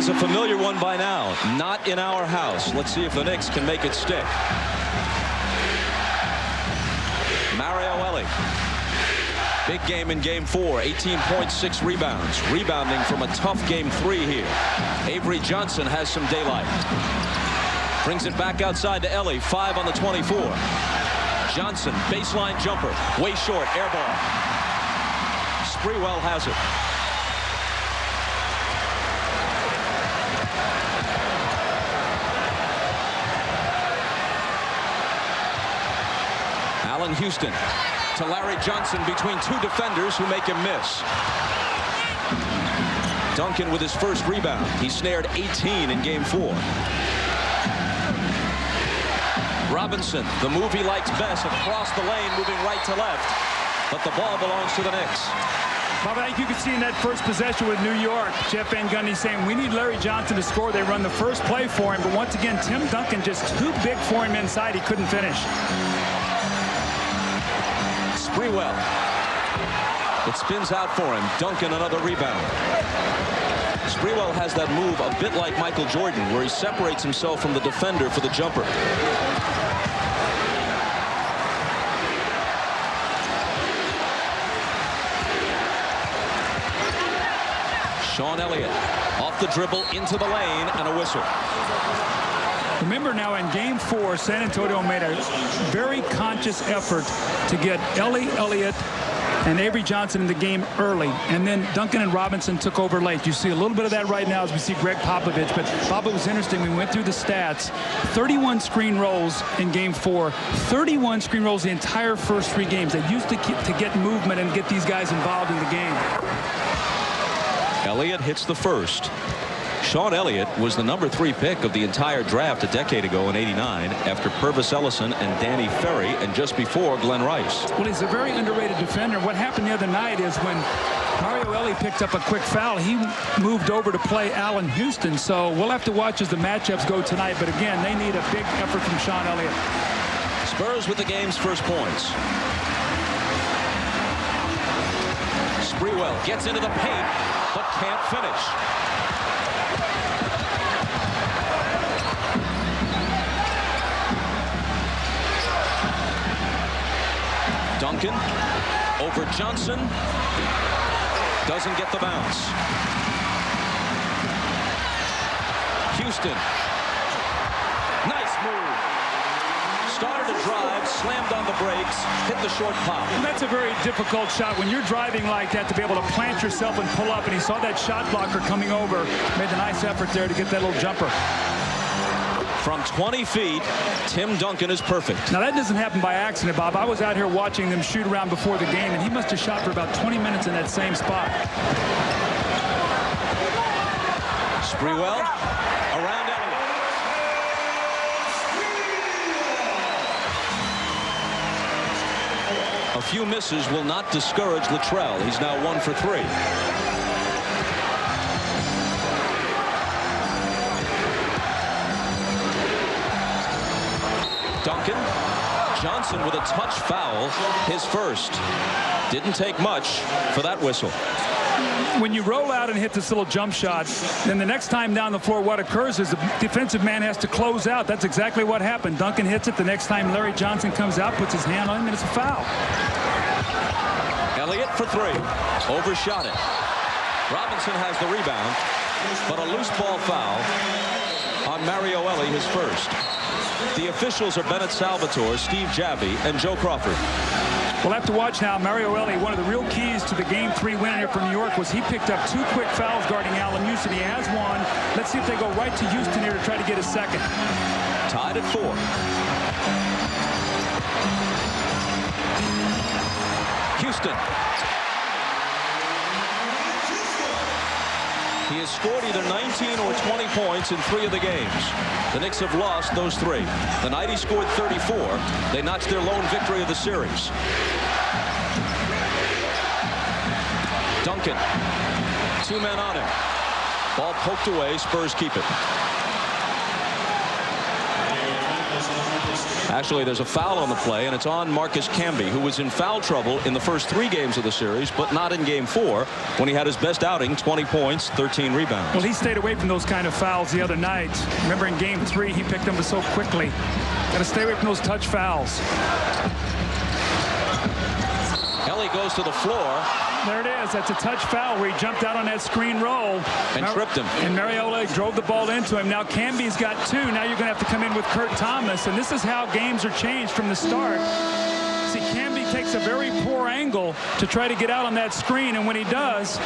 a familiar one by now. Not in our house. Let's see if the Knicks can make it stick. Elie. Big game in game 4. 18.6 rebounds. Rebounding from a tough game 3 here. Avery Johnson has some daylight. Brings it back outside to Elie. 5 on the 24. Johnson, baseline jumper. Way short. Air ball. Sprewell has it. Allan Houston to Larry Johnson between 2 defenders who make him miss. Duncan with his first rebound. He snared 18 in game 4. Robinson, the move he likes best, across the lane, moving right to left. But the ball belongs to the Knicks. Bob, I think you could see in that first possession with New York, Jeff Van Gundy saying, we need Larry Johnson to score. They run the first play for him. But once again, Tim Duncan just too big for him inside. He couldn't finish. Sprewell. It spins out for him. Duncan another rebound. Sprewell has that move a bit like Michael Jordan, where he separates himself from the defender for the jumper. Elliott off the dribble into the lane and a whistle. Remember now in game 4, San Antonio made a very conscious effort to get Elie, Elliott, and Avery Johnson in the game early, and then Duncan and Robinson took over late. You see a little bit of that right now as we see Greg Popovich, but Bob, it was interesting. We went through the stats. 31 screen rolls in game 4, 31 screen rolls the entire first 3 games. They used to get movement and get these guys involved in the game. Elliott hits the first. Elliott was the number 3 pick of the entire draft a decade ago in '89 after Purvis Ellison and Danny Ferry and just before Glenn Rice. Well, he's a very underrated defender. What happened the other night is when Elie picked up a quick foul, he moved over to play Allan Houston. So we'll have to watch as the matchups go tonight. But again, they need a big effort from Elliott. Spurs with the game's first points. Sprewell gets into the paint but can't finish. Duncan over Johnson. Doesn't get the bounce. Houston. Nice move. Started to drive, slammed on the brakes, hit the short pop. And that's a very difficult shot when you're driving like that, to be able to plant yourself and pull up. And he saw that shot blocker coming over. Made a nice effort there to get that little jumper. From 20 feet, Tim Duncan is perfect. Now, that doesn't happen by accident, Bob. I was out here watching them shoot around before the game, and he must have shot for about 20 minutes in that same spot. Sprewell around Elliott. A few misses will not discourage Latrell. He's now 1 for 3. Duncan. Johnson with a touch foul, his first. Didn't take much for that whistle. When you roll out and hit this little jump shot, then the next time down the floor, what occurs is the defensive man has to close out. That's exactly what happened. Duncan hits it. The next time Larry Johnson comes out, puts his hand on him, and it's a foul. Elliott for 3. Overshot it. Robinson has the rebound, but a loose ball foul on Elie, his first. The officials are Bennett Salvatore, Steve Javy, and Joe Crawford. We'll have to watch now. Elie, one of the real keys to the game 3 win here for New York was he picked up 2 quick fouls guarding Allan Houston. He has 1. Let's see if they go right to Houston here to try to get a second. Tied at 4. Houston. He has scored either 19 or 20 points in 3 of the games. The Knicks have lost those 3. The night he scored 34, they notched their lone victory of the series. Duncan. 2 men on him. Ball poked away. Spurs keep it. Actually, there's a foul on the play, and it's on Marcus Camby, who was in foul trouble in the first 3 games of the series, but not in Game 4 when he had his best outing, 20 points, 13 rebounds. Well, he stayed away from those kind of fouls the other night. Remember in Game 3, he picked them so quickly. Got to stay away from those touch fouls. Elie goes to the floor. There it is. That's a touch foul where he jumped out on that screen roll. And tripped him. And Elie drove the ball into him. Now Camby's got 2. Now you're going to have to come in with Kurt Thomas. And this is how games are changed from the start. See, Camby takes a very poor angle to try to get out on that screen. And when he does,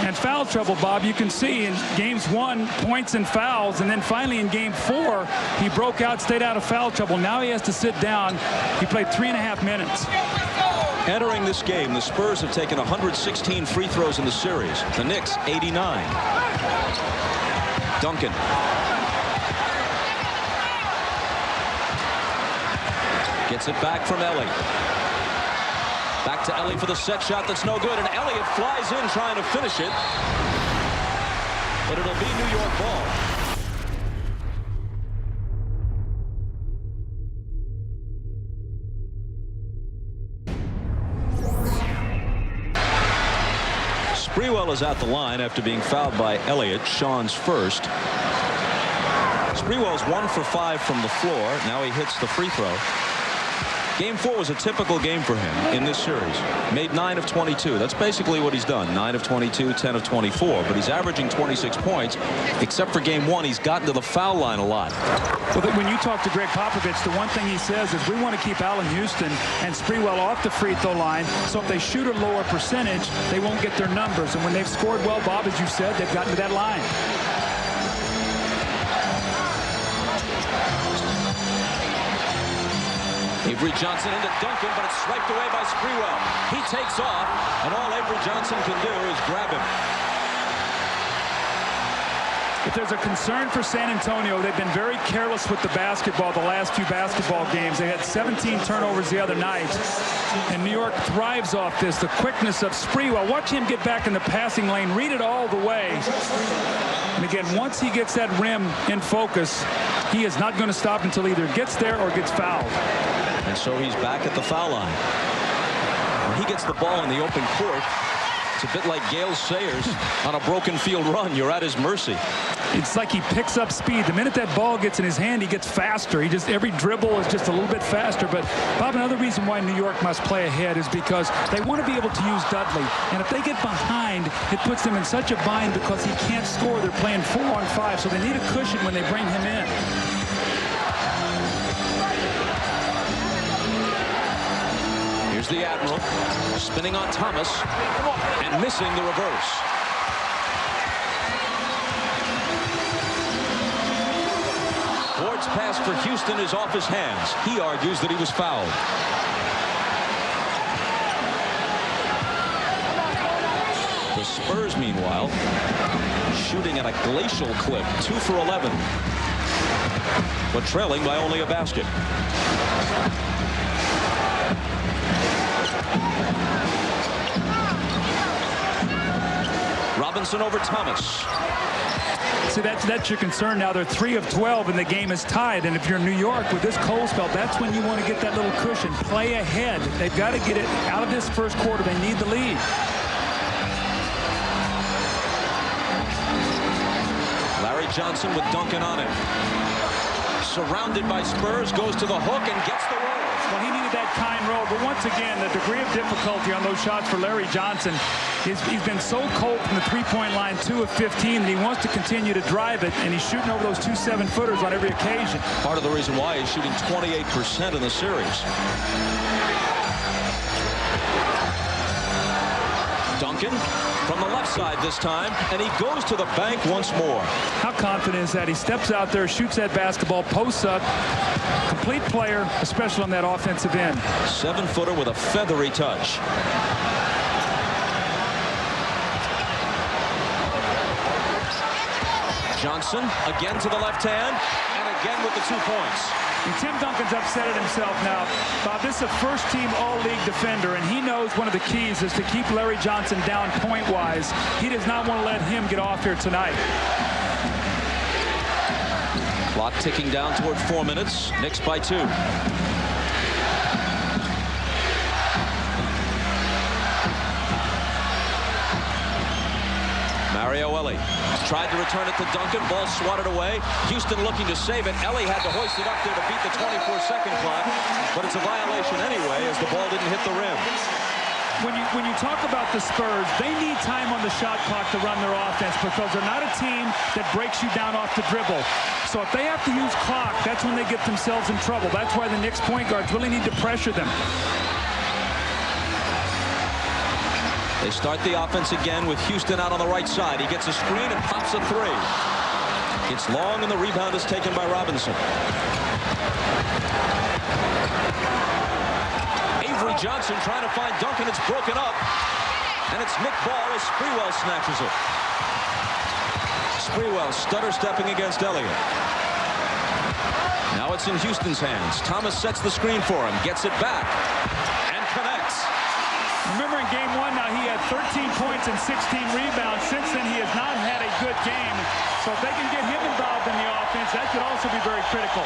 and foul trouble, Bob, you can see in Games 1, points and fouls. And then finally in Game 4, he broke out, stayed out of foul trouble. Now he has to sit down. He played 3.5 minutes. Entering this game, the Spurs have taken 116 free throws in the series. The Knicks, 89. Duncan. Gets it back from Elie. Back to Elie for the set shot that's no good. And Elliott flies in trying to finish it. But it'll be New York ball. Sprewell is at the line after being fouled by Elliott, Sean's first. Sprewell's 1 for 5 from the floor. Now he hits the free throw. Game 4 was a typical game for him in this series. Made 9 of 22. That's basically what he's done. 9 of 22, 10 of 24. But he's averaging 26 points. Except for Game 1, he's gotten to the foul line a lot. Well, when you talk to Greg Popovich, the one thing he says is we want to keep Allan Houston and Sprewell off the free throw line, so if they shoot a lower percentage, they won't get their numbers. And when they've scored well, Bob, as you said, they've gotten to that line. Avery Johnson into Duncan, but it's swiped away by Sprewell. He takes off, and all Avery Johnson can do is grab him. If there's a concern for San Antonio, they've been very careless with the basketball the last few basketball games. They had 17 turnovers the other night, and New York thrives off this. The quickness of Sprewell. Watch him get back in the passing lane, read it all the way. And again, once he gets that rim in focus, he is not going to stop until either gets there or gets fouled. And so he's back at the foul line. When he gets the ball in the open court, it's a bit like Gale Sayers on a broken field run. You're at his mercy. It's like he picks up speed. The minute that ball gets in his hand, he gets faster. Every dribble is just a little bit faster. But, Bob, another reason why New York must play ahead is because they want to be able to use Dudley. And if they get behind, it puts them in such a bind because he can't score. They're playing 4-on-5, so they need a cushion when they bring him in. Here's the Admiral, spinning on Thomas, and missing the reverse. Ward's pass for Houston is off his hands. He argues that he was fouled. The Spurs, meanwhile, shooting at a glacial clip, 2 for 11, but trailing by only a basket. Robinson over Thomas. See, that's your concern now. They're 3 of 12 and the game is tied. And if you're New York with this cold spell, that's when you want to get that little cushion. Play ahead. They've got to get it out of this first quarter. They need the lead. Larry Johnson with Duncan on him. Surrounded by Spurs, goes to the hook and gets the roll. Well, he needed that kind roll, but once again, the degree of difficulty on those shots for Larry Johnson is he's been so cold from the three-point line, 2 of 15, that he wants to continue to drive it, and he's shooting over those 2 7-footers on every occasion. Part of the reason why he's shooting 28% in the series. Duncan from the left side this time, and he goes to the bank once more. How confident is that? He steps out there, shoots that basketball, posts up. Complete player, especially on that offensive end. 7-footer with a feathery touch. Johnson again to the left hand, and again with the 2 points. And Tim Duncan's upset at himself now. Bob, this is a first-team all-league defender, and he knows one of the keys is to keep Larry Johnson down point-wise. He does not want to let him get off here tonight. Clock ticking down toward 4 minutes. Knicks by 2. Elie tried to return it to Duncan. Ball swatted away. Houston looking to save it. Elie had to hoist it up there to beat the 24-second clock, but it's a violation anyway as the ball didn't hit the rim. When you talk about the Spurs, they need time on the shot clock to run their offense because they're not a team that breaks you down off the dribble. So if they have to use clock, that's when they get themselves in trouble. That's why the Knicks point guards really need to pressure them. They start the offense again with Houston out on the right side. He gets a screen and pops a three. It's long, and the rebound is taken by Robinson. Avery Johnson trying to find Duncan. It's broken up, and it's Nick Ball as Sprewell snatches it. Sprewell stutter-stepping against Elliott. Now it's in Houston's hands. Thomas sets the screen for him, gets it back, and connects. Remember in game one, now he had 13 points and 16 rebounds. Since then, he has not had a good game. So if they can get him involved in the offense, that could also be very critical.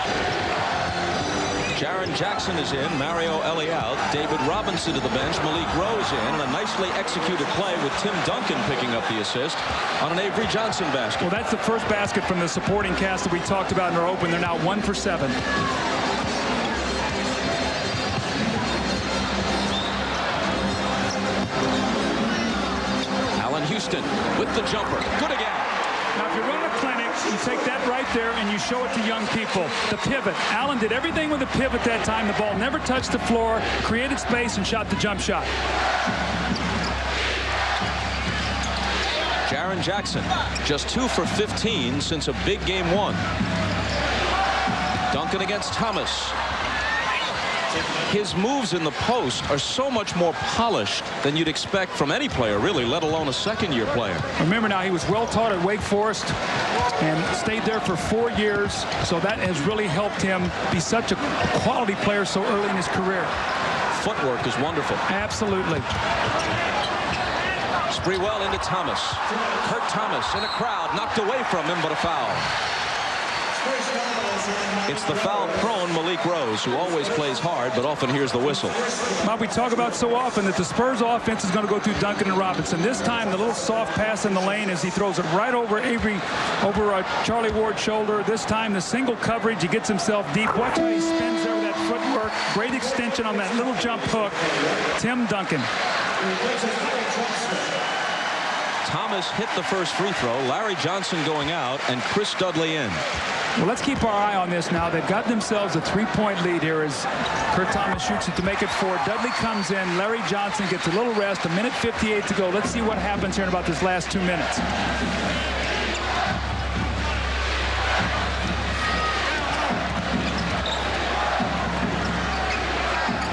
Jaren Jackson is in, Mario Elie out, David Robinson to the bench, Malik Rose in, and a nicely executed play with Tim Duncan picking up the assist on an Avery Johnson basket. Well, that's the first basket from the supporting cast that we talked about in our open. They're now 1 for 7. Allan Houston with the jumper. Good again. Now, if you run a clinic, you take that right there and you show it to young people. The pivot. Allan did everything with the pivot that time. The ball never touched the floor, created space, and shot the jump shot. Jaren Jackson, just 2 for 15 since a big game 1. Duncan against Thomas. His moves in the post are so much more polished than you'd expect from any player, really, let alone a second-year player. Remember now, he was well taught at Wake Forest and stayed there for 4 years, so that has really helped him be such a quality player so early in his career. Footwork is wonderful. Absolutely. Sprewell into Thomas. Kurt Thomas in a crowd, knocked away from him, but a foul. It's the foul-prone Malik Rose, who always plays hard, but often hears the whistle. Bob, we talk about so often that the Spurs offense is going to go through Duncan and Robinson. This time, the little soft pass in the lane as he throws it right over Charlie Ward's shoulder. This time, the single coverage, he gets himself deep. Watch how he spins there with that footwork. Great extension on that little jump hook. Tim Duncan. Thomas hit the first free throw. Larry Johnson going out, and Chris Dudley in. Well, let's keep our eye on this now. They've got themselves a 3-point lead here as Kurt Thomas shoots it to make it 4. Dudley comes in. Larry Johnson gets a little rest. 1:58 to go. Let's see what happens here in about this last 2 minutes.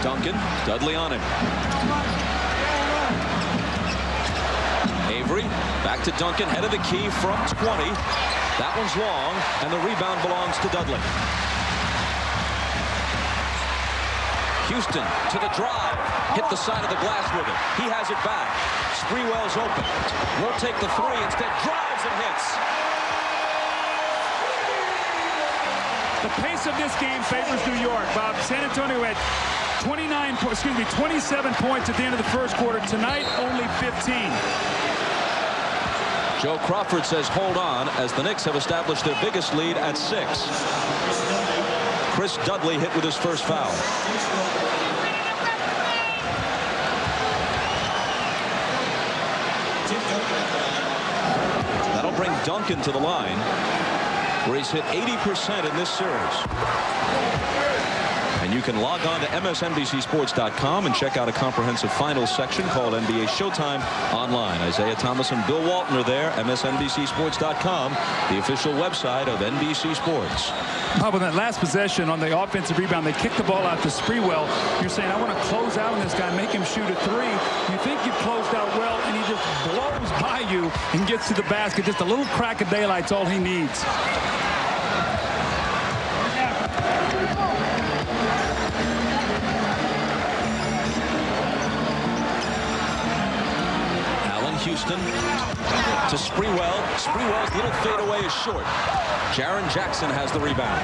Duncan, Dudley on him. Avery, back to Duncan, head of the key from 20. That one's long, and the rebound belongs to Dudley. Houston to the drive. Hit the side of the glass with it. He has it back. Sprewell's open. Won't take the 3. Instead, drives and hits. The pace of this game favors New York, Bob. San Antonio had 27 points at the end of the first quarter. Tonight, only 15. Joe Crawford says hold on as the Knicks have established their biggest lead at 6. Chris Dudley hit with his first foul. That'll bring Duncan to the line, where he's hit 80% in this series. And you can log on to MSNBCSports.com and check out a comprehensive finals section called NBA Showtime online. Isaiah Thomas and Bill Walton are there. MSNBCSports.com, the official website of NBC Sports. How about that last possession on the offensive rebound? They kicked the ball out to Sprewell. You're saying, I want to close out on this guy, make him shoot a 3. You think you've closed out well, and he just blows by you and gets to the basket. Just a little crack of daylight's all he needs. Houston to Sprewell. Sprewell's little fadeaway is short. Jaren Jackson has the rebound.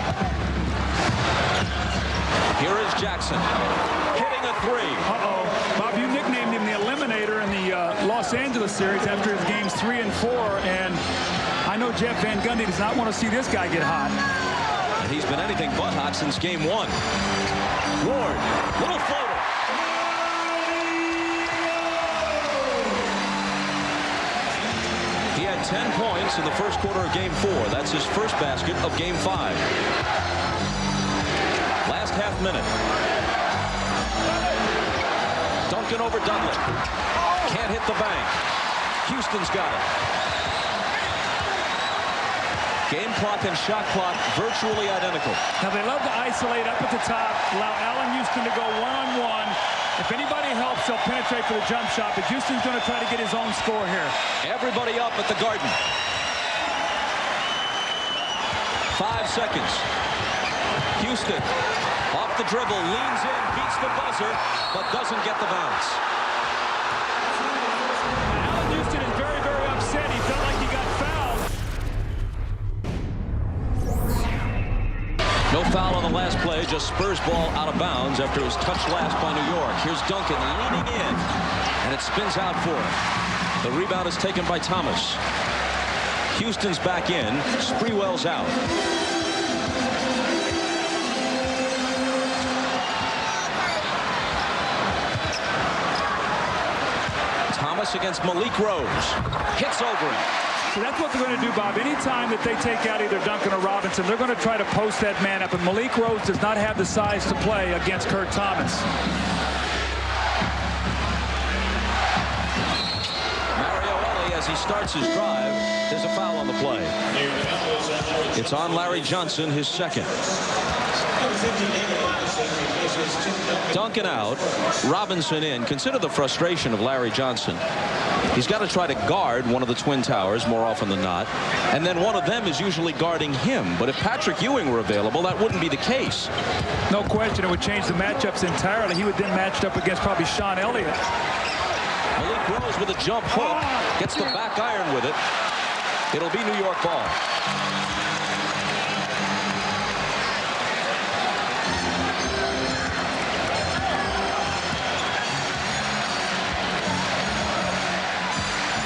Here is Jackson hitting a 3. Uh-oh. Bob, you nicknamed him the Eliminator in the Los Angeles series after his games 3 and 4, and know Jeff Van Gundy does not want to see this guy get hot. And he's been anything but hot since game 1. Ward, little floater. He had 10 points in the first quarter of game 4. That's his first basket of game 5. Last half minute. Duncan over Dudley. Can't hit the bank. Houston's got it. Game clock and shot clock virtually identical. Now they love to isolate up at the top, allow Allan Houston to go one-on-one. If anybody helps, they'll penetrate for the jump shot, but Houston's going to try to get his own score here. Everybody up at the Garden. 5 seconds. Houston off the dribble, leans in, beats the buzzer, but doesn't get the bounce. Allan Houston is very, very upset. He felt like he got fouled. No foul on the last play, just Spurs ball out of bounds after it was touched last by New York. Here's Duncan leaning in, and it spins out for him. The rebound is taken by Thomas. Houston's back in. Sprewell's out. Thomas against Malik Rose. Hits over him. So that's what they're going to do, Bob. Anytime that they take out either Duncan or Robinson, they're going to try to post that man up. And Malik Rose does not have the size to play against Kurt Thomas. Mario Elie, as he starts his drive, there's a foul on the play. It's on Larry Johnson, his second. Duncan out, Robinson in. Consider the frustration of Larry Johnson. He's got to try to guard one of the Twin Towers more often than not, and then one of them is usually guarding him. But if Patrick Ewing were available, that wouldn't be the case. No question, it would change the matchups entirely. He would then match up against probably Sean Elliott. Malik Rose with a jump hook, gets the back iron with it. It'll be New York ball.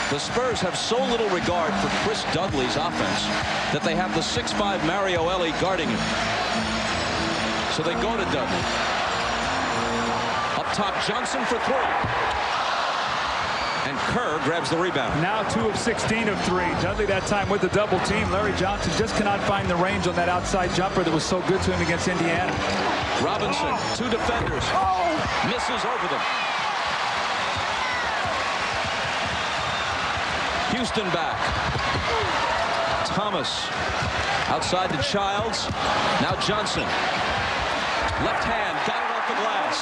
The Spurs have so little regard for Chris Dudley's offense that they have the 6'5 Mario Elie guarding him. So they go to Dudley. Up top, Johnson for 3. And Kerr grabs the rebound. Now 2 of 16 of 3. Dudley that time with the double team. Larry Johnson just cannot find the range on that outside jumper that was so good to him against Indiana. Robinson, 2 defenders. Misses over them. Houston back. Thomas outside to Childs. Now Johnson. Left hand, got it off the glass.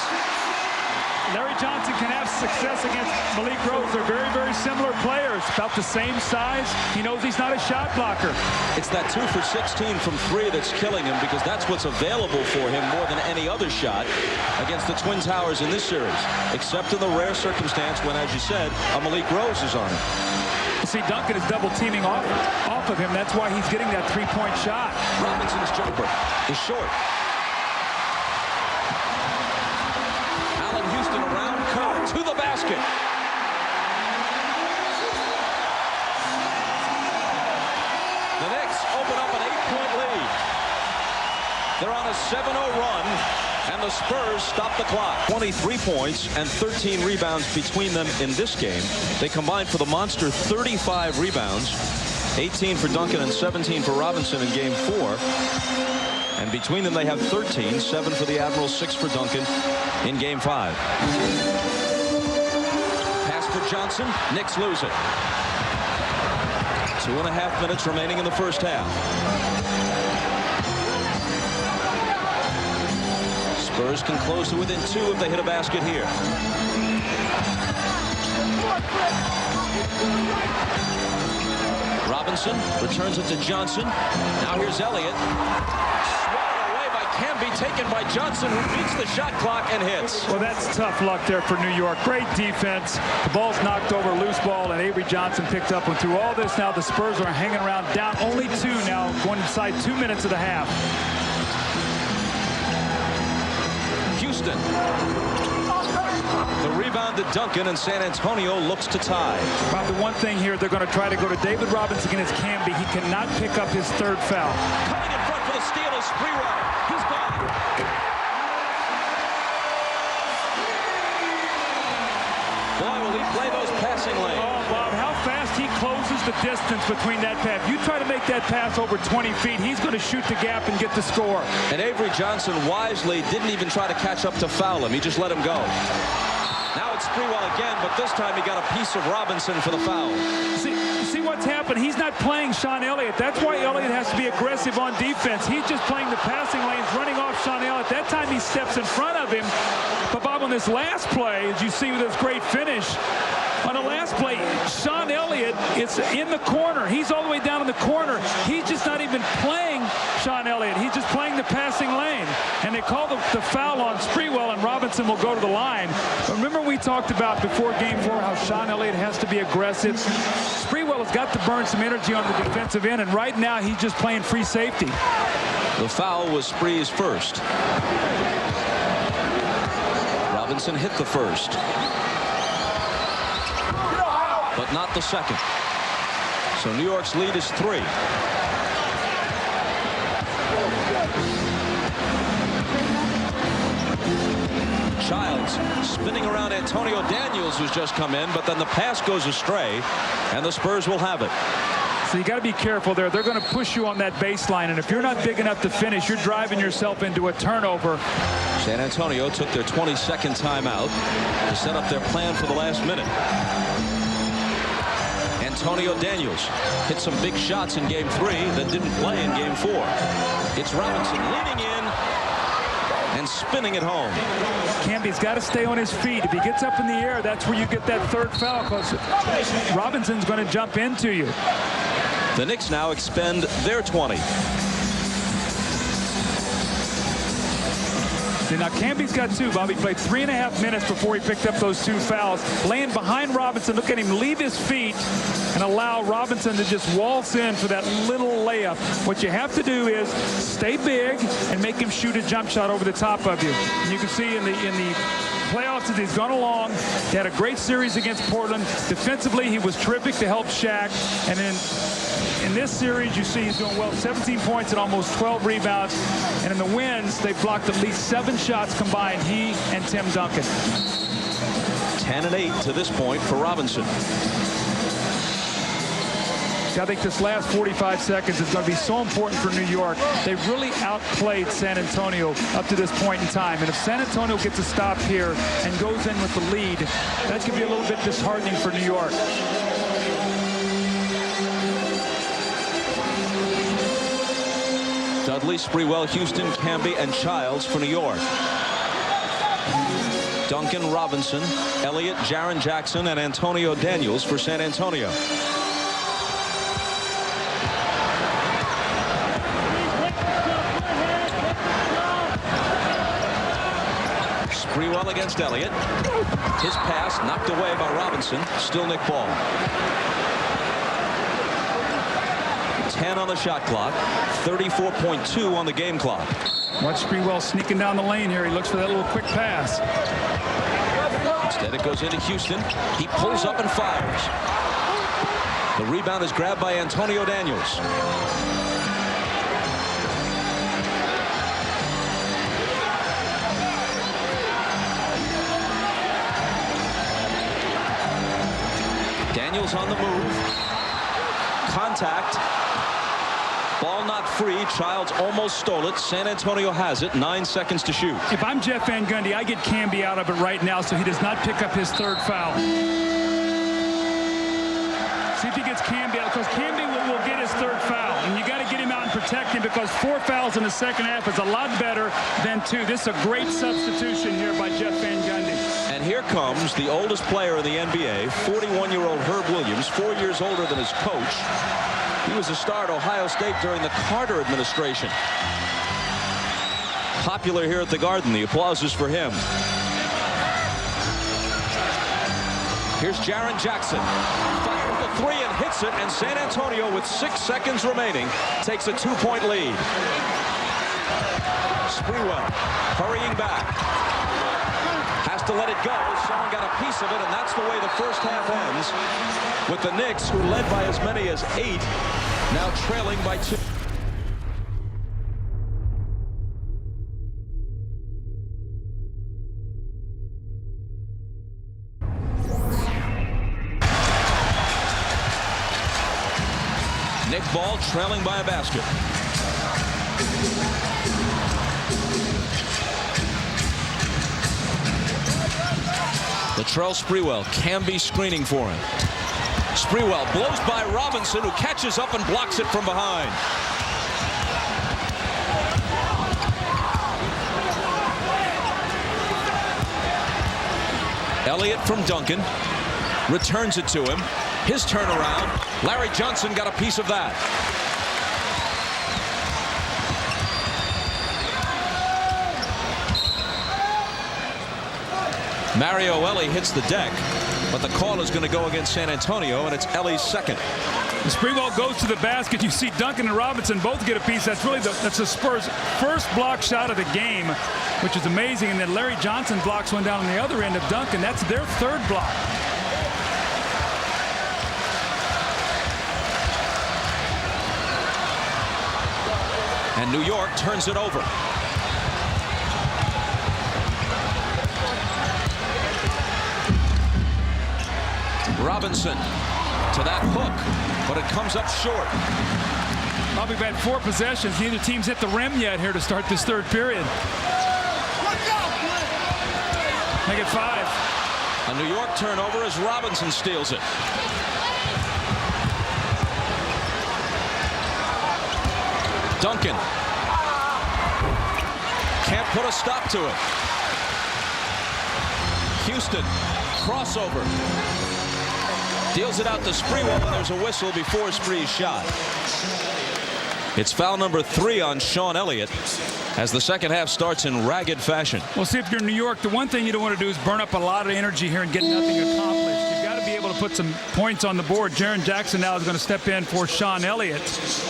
Larry Johnson can have success against Malik Rose. They're very, very similar players. About the same size. He knows he's not a shot blocker. It's that 2 for 16 from 3 that's killing him, because that's what's available for him more than any other shot against the Twin Towers in this series, except in the rare circumstance when, as you said, a Malik Rose is on him. See, Duncan is double teaming off of him. That's why he's getting that 3-point shot. Robinson's jumper is short. Allan Houston around Kerr to the basket. The Knicks open up an 8-point lead. They're on a 7-0 run, and the Spurs stop the clock. 23 points and 13 rebounds between them in this game. They combined for the monster 35 rebounds, 18 for Duncan and 17 for Robinson in game 4. And between them they have 13, 7 for the Admirals, 6 for Duncan in game 5. Pass for Johnson, Knicks lose it. 2.5 minutes remaining in the first half. Spurs can close to within 2 if they hit a basket here. Robinson returns it to Johnson. Now here's Elliott. Swatted away by Camby, taken by Johnson, who beats the shot clock and hits. Well, that's tough luck there for New York. Great defense. The ball's knocked over, loose ball, and Avery Johnson picked up. And through all this now, the Spurs are hanging around down only 2 now, going inside 2 minutes of the half. Houston. The rebound to Duncan, and San Antonio looks to tie. Probably one thing here, they're going to try to go to David Robinson against Camby. He cannot pick up his third foul. Coming in front for the steal is Sprewell. He's gone. Boy, will he play those passing lanes. Oh, Bob, how fast he closes the distance between that pass. You try to make that pass over 20 feet, he's going to shoot the gap and get the score. And Avery Johnson wisely didn't even try to catch up to foul him. He just let him go. Now it's Sprewell again, but this time he got a piece of Robinson for the foul. See what's happened? He's not playing Sean Elliott. That's why Elliott has to be aggressive on defense. He's just playing the passing lanes, running off Sean Elliott. That time he steps in front of him. But Bob, on this last play, as you see with this great finish, on the last play, Sean Elliott is in the corner. He's all the way down in the corner. He's just not even playing Sean Elliott. He's just playing the passing lane. And they call the foul on Sprewell, and Robinson will go to the line. But remember we talked about before Game 4 how Sean Elliott has to be aggressive. Sprewell has got to burn some energy on the defensive end, and right now he's just playing free safety. The foul was Spree's first. Robinson hit the first, but not the second. So New York's lead is 3. Childs spinning around Antonio Daniels, who's just come in, but then the pass goes astray, and the Spurs will have it. So you got to be careful there. They're going to push you on that baseline, and if you're not big enough to finish, you're driving yourself into a turnover. San Antonio took their 22nd timeout to set up their plan for the last minute. Antonio Daniels hit some big shots in Game 3 that didn't play in Game 4. It's Robinson leaning in and spinning it home. Camby's got to stay on his feet. If he gets up in the air, that's where you get that third foul, because Robinson's going to jump into you. The Knicks now expend their 20. Now Camby's got 2, Bob. He played 3.5 minutes before he picked up those 2 fouls. Laying behind Robinson, look at him leave his feet and allow Robinson to just waltz in for that little layup. What you have to do is stay big and make him shoot a jump shot over the top of you. And you can see in the playoffs as he's gone along, he had a great series against Portland. Defensively, he was terrific to help Shaq. And then in this series, you see he's doing well. 17 points and almost 12 rebounds. And in the wins, they blocked at least 7 shots combined, he and Tim Duncan. 10 and 8 to this point for Robinson. I think this last 45 seconds is going to be so important for New York. They really outplayed San Antonio up to this point in time. And if San Antonio gets a stop here and goes in with the lead, that could be a little bit disheartening for New York. Dudley, Sprewell, Houston, Camby, and Childs for New York. Duncan, Robinson, Elliott, Jaren Jackson, and Antonio Daniels for San Antonio. Sprewell against Elliott. His pass knocked away by Robinson. Still Nick ball. 10 on the shot clock. 34.2 on the game clock. Watch Sprewell sneaking down the lane here. He looks for that little quick pass. Instead it goes into Houston. He pulls up and fires. The rebound is grabbed by Antonio Daniels. Daniels on the move. Contact. Ball not free. Childs almost stole it. San Antonio has it. 9 seconds to shoot. If I'm Jeff Van Gundy, I get Camby out of it right now so he does not pick up his third foul. See if he gets Camby out, because Camby will get his third foul. And you got to get him out and protect him, because 4 fouls in the second half is a lot better than 2. This is a great substitution here by Jeff Van Gundy. And here comes the oldest player in the NBA, 41-year-old Herb Williams, 4 years older than his coach. He was a star at Ohio State during the Carter administration. Popular here at the Garden. The applause is for him. Here's Jaren Jackson. Fires the 3 and hits it, and San Antonio, with 6 seconds remaining, takes a 2-point lead. Sprewell hurrying back. Has to let it go. Someone got a piece of it, and that's the way the first half ends, with the Knicks, who led by as many as 8, now trailing by 2. Nick Ball trailing by a basket. Latrell Sprewell, Camby screening for him. Sprewell blows by Robinson, who catches up and blocks it from behind. Elliott from Duncan, returns it to him. His turnaround. Larry Johnson got a piece of that. Elie hits the deck, but the call is going to go against San Antonio, and it's Elie's second. Sprewell goes to the basket. You see Duncan and Robinson both get a piece. That's really that's the Spurs' first block shot of the game, which is amazing. And then Larry Johnson blocks one down on the other end of Duncan. That's their third block. And New York turns it over. Robinson to that hook, but it comes up short. Well, we've had 4 possessions. Neither team's hit the rim yet here to start this third period. Make it 5. A New York turnover as Robinson steals it. Duncan can't put a stop to it. Houston, crossover. Deals it out to Sprewell, and there's a whistle before Spree's shot. It's foul number 3 on Sean Elliott as the second half starts in ragged fashion. Well, see, if you're in New York, the one thing you don't want to do is burn up a lot of energy here and get nothing accomplished. You've got to be able to put some points on the board. Jaren Jackson now is going to step in for Sean Elliott.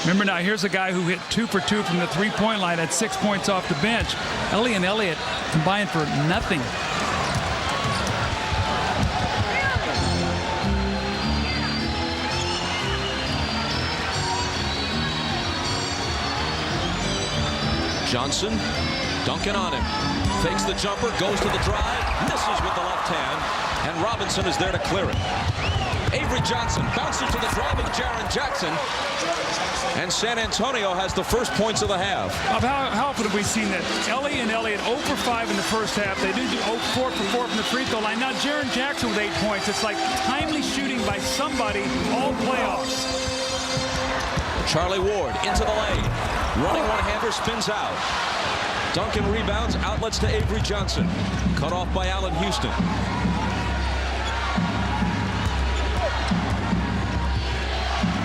Remember now, here's a guy who hit 2 for 2 from the three-point line at 6 points off the bench. Elie and Elliott combined for nothing. Johnson, Duncan on him, fakes the jumper, goes to the drive, misses with the left hand, and Robinson is there to clear it. Avery Johnson bounces to the driving Jaren Jackson, and San Antonio has the first points of the half. How often have we seen that? Elie and Elliott 0 for 5 in the first half. They do 4 for 4 from the free throw line. Now Jaren Jackson with 8 points. It's like timely shooting by somebody all playoffs. Charlie Ward into the lane. Running one-hander, spins out. Duncan rebounds, outlets to Avery Johnson. Cut off by Allan Houston.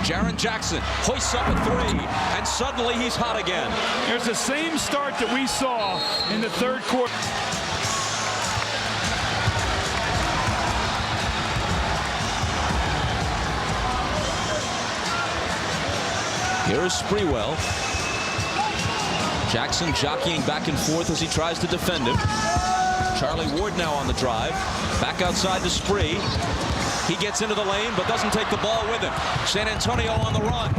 Jaren Jackson hoists up a 3, and suddenly he's hot again. There's the same start that we saw in the third quarter. Here's Sprewell. Jackson jockeying back and forth as he tries to defend him. Charlie Ward now on the drive. Back outside to Spree. He gets into the lane but doesn't take the ball with him. San Antonio on the run.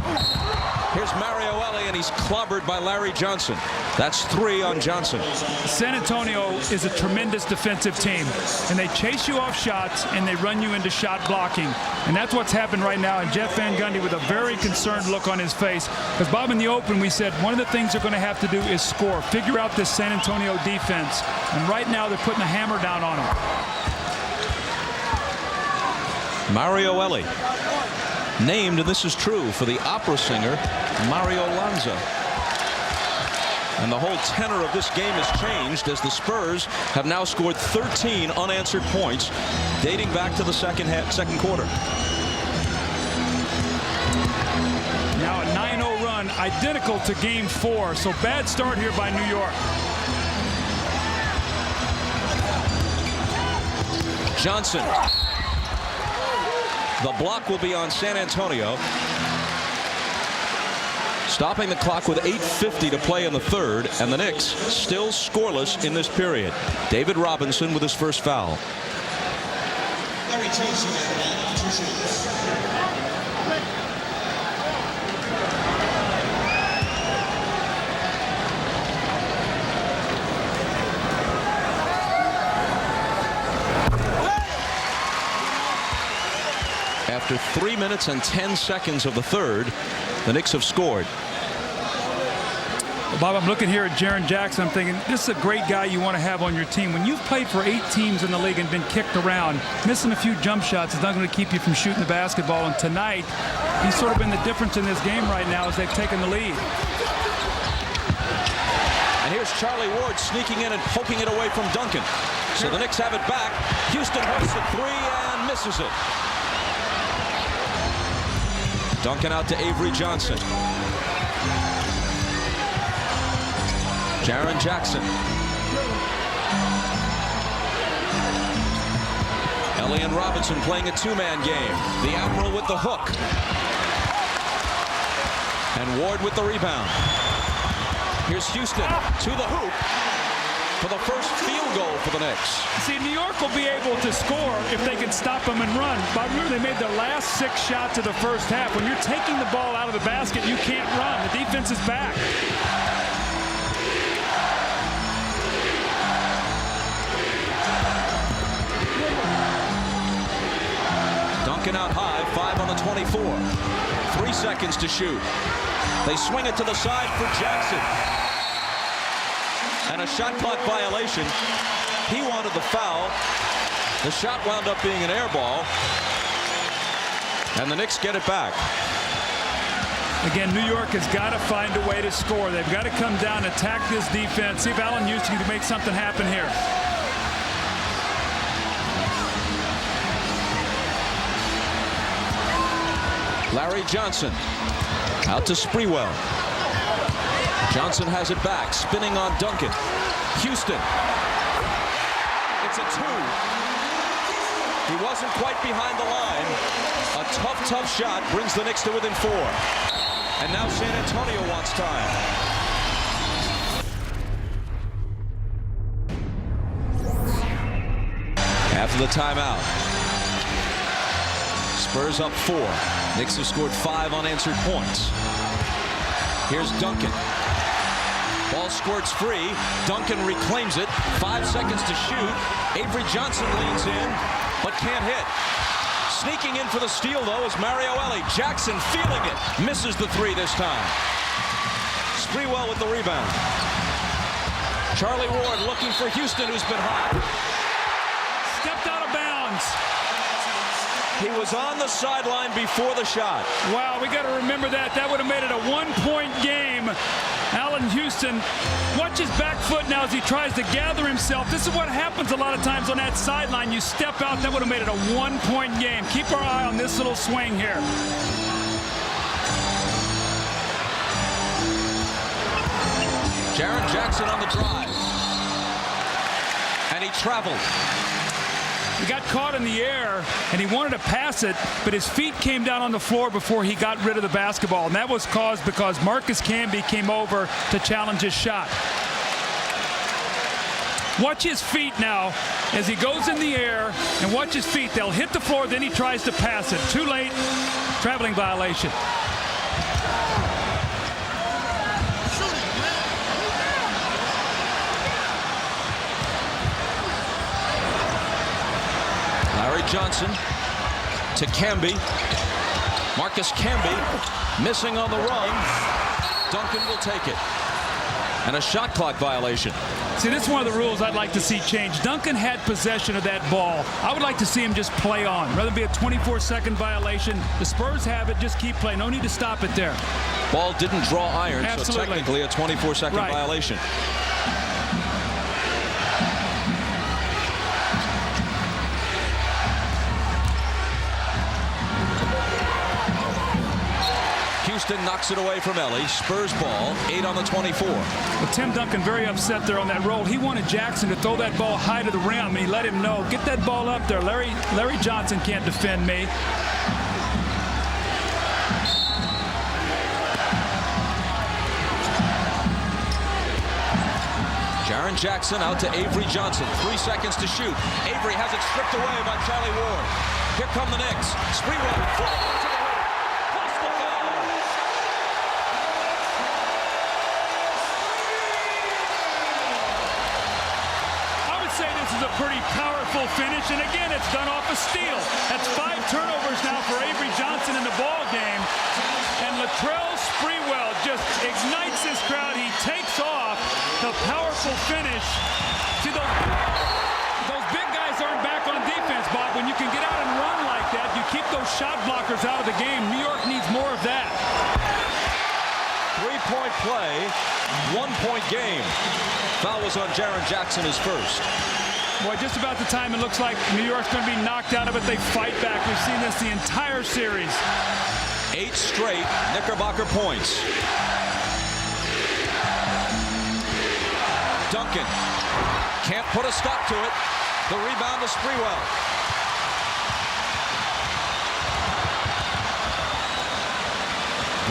Here's Elie, and he's clobbered by Larry Johnson. That's 3 on Johnson. San Antonio is a tremendous defensive team, and they chase you off shots and they run you into shot blocking. And that's what's happened right now. And Jeff Van Gundy with a very concerned look on his face. Because, Bob, in the open, we said one of the things they're going to have to do is score. Figure out this San Antonio defense. And right now they're putting a hammer down on them. Elie, named, and this is true, for the opera singer Mario Lanza. And the whole tenor of this game has changed as the Spurs have now scored 13 unanswered points dating back to the second quarter. Now a 9-0 run, identical to game 4. So bad start here by New York. Johnson. The block will be on San Antonio. Stopping the clock with 8:50 to play in the third, and the Knicks still scoreless in this period. David Robinson with his first foul. After 3 minutes and 10 seconds of the third, the Knicks have scored. Bob, I'm looking here at Jaren Jackson. I'm thinking, this is a great guy you want to have on your team. When you've played for 8 teams in the league and been kicked around, missing a few jump shots is not going to keep you from shooting the basketball. And tonight, he's sort of been the difference in this game right now as they've taken the lead. And here's Charlie Ward sneaking in and poking it away from Duncan. So the Knicks have it back. Houston hoists a three and misses it. Duncan out to Avery Johnson. Jaren Jackson. Elie and Robinson playing a two-man game. The Admiral with the hook. And Ward with the rebound. Here's Houston to the hoop for the first field goal for the Knicks. See, New York will be able to score if they can stop them and run. But remember, they made their last 6 shots of the first half. When you're taking the ball out of the basket, you can't run. The defense is back. Duncan out high, 5 on the 24. 3 seconds to shoot. They swing it to the side for Jackson. And a shot clock violation. He wanted the foul. The shot wound up being an air ball. And the Knicks get it back. Again, New York has got to find a way to score. They've got to come down, attack this defense. See if Allan Houston can make something happen here. Larry Johnson out to Sprewell. Johnson has it back, spinning on Duncan. Houston. It's a 2. He wasn't quite behind the line. A tough shot brings the Knicks to within 4. And now San Antonio wants time. After the timeout, Spurs up 4. Knicks have scored 5 unanswered points. Here's Duncan. Ball squirts free. Duncan reclaims it. 5 seconds to shoot. Avery Johnson leans in, but can't hit. Sneaking in for the steal, though, is Elie. Jackson feeling it. Misses the 3 this time. Sprewell with the rebound. Charlie Ward looking for Houston, who's been hot. Stepped out of bounds. He was on the sideline before the shot. Wow, we got to remember that. That would have made it a 1-point game. Allan Houston, watch his back foot now as he tries to gather himself. This is what happens a lot of times on that sideline. You step out, that would have made it a 1-point game. Keep our eye on this little swing here. Jaren Jackson on the drive. And he traveled. He got caught in the air, and he wanted to pass it, but his feet came down on the floor before he got rid of the basketball. And that was caused because Marcus Camby came over to challenge his shot. Watch his feet now as he goes in the air, and watch his feet. They'll hit the floor, then he tries to pass it. Too late, traveling violation. Larry Johnson to Camby. Marcus Camby missing on the run. Duncan will take it. And a shot clock violation. See, this is one of the rules I'd like to see change. Duncan had possession of that ball. I would like to see him just play on. Rather than be a 24-second violation. The Spurs have it. Just keep playing. No need to stop it there. Ball didn't draw iron, Absolutely. so technically a 24-second violation. Houston knocks it away from Elie. Spurs ball, 8 on the 24. Well, Tim Duncan very upset there on that roll. He wanted Jackson to throw that ball high to the rim, and he let him know, get that ball up there. Larry Johnson can't defend me. Jaren Jackson out to Avery Johnson. 3 seconds to shoot. Avery has it stripped away by Charlie Ward. Here come the Knicks. Sprewell to the hoop. Plus the foul. I would say this is a pretty powerful finish, and again, it's done off a steal. That's 5 turnovers now for Avery Johnson in the ball game. And Latrell Sprewell just ignites this crowd. He takes off the powerful finish. See, those big guys aren't back on defense, Bob. When you can get out and run like that, you keep those shot blockers out of the game. New York needs more of that. 3-point play, 1-point game. Foul was on Jaren Jackson, his first. Boy, just about the time it looks like New York's going to be knocked out of it, they fight back. We've seen this the entire series. 8 straight Knickerbocker points. Duncan can't put a stop to it. The rebound to Sprewell.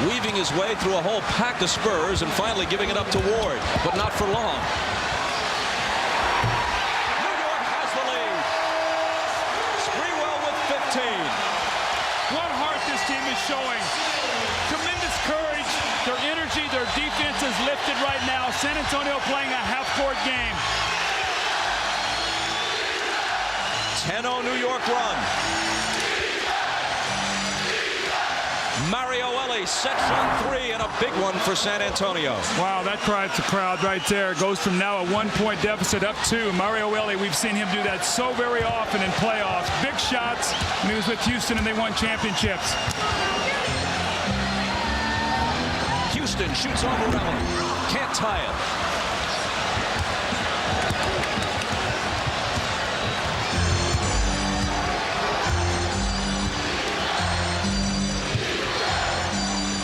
Weaving his way through a whole pack of Spurs and finally giving it up to Ward, but not for long. New York has the lead. Sprewell with 15. What heart this team is showing. Tremendous courage, their energy, their defense is lifted right now. San Antonio playing a half-court game. 10-0 New York run. Elie sets on 3 and a big one for San Antonio. Wow, that quiets the crowd right there. Goes from now a 1-point deficit up 2. Elie, we've seen him do that so very often in playoffs. Big shots when he was with Houston and they won championships. Houston shoots over Allan. Can't tie it.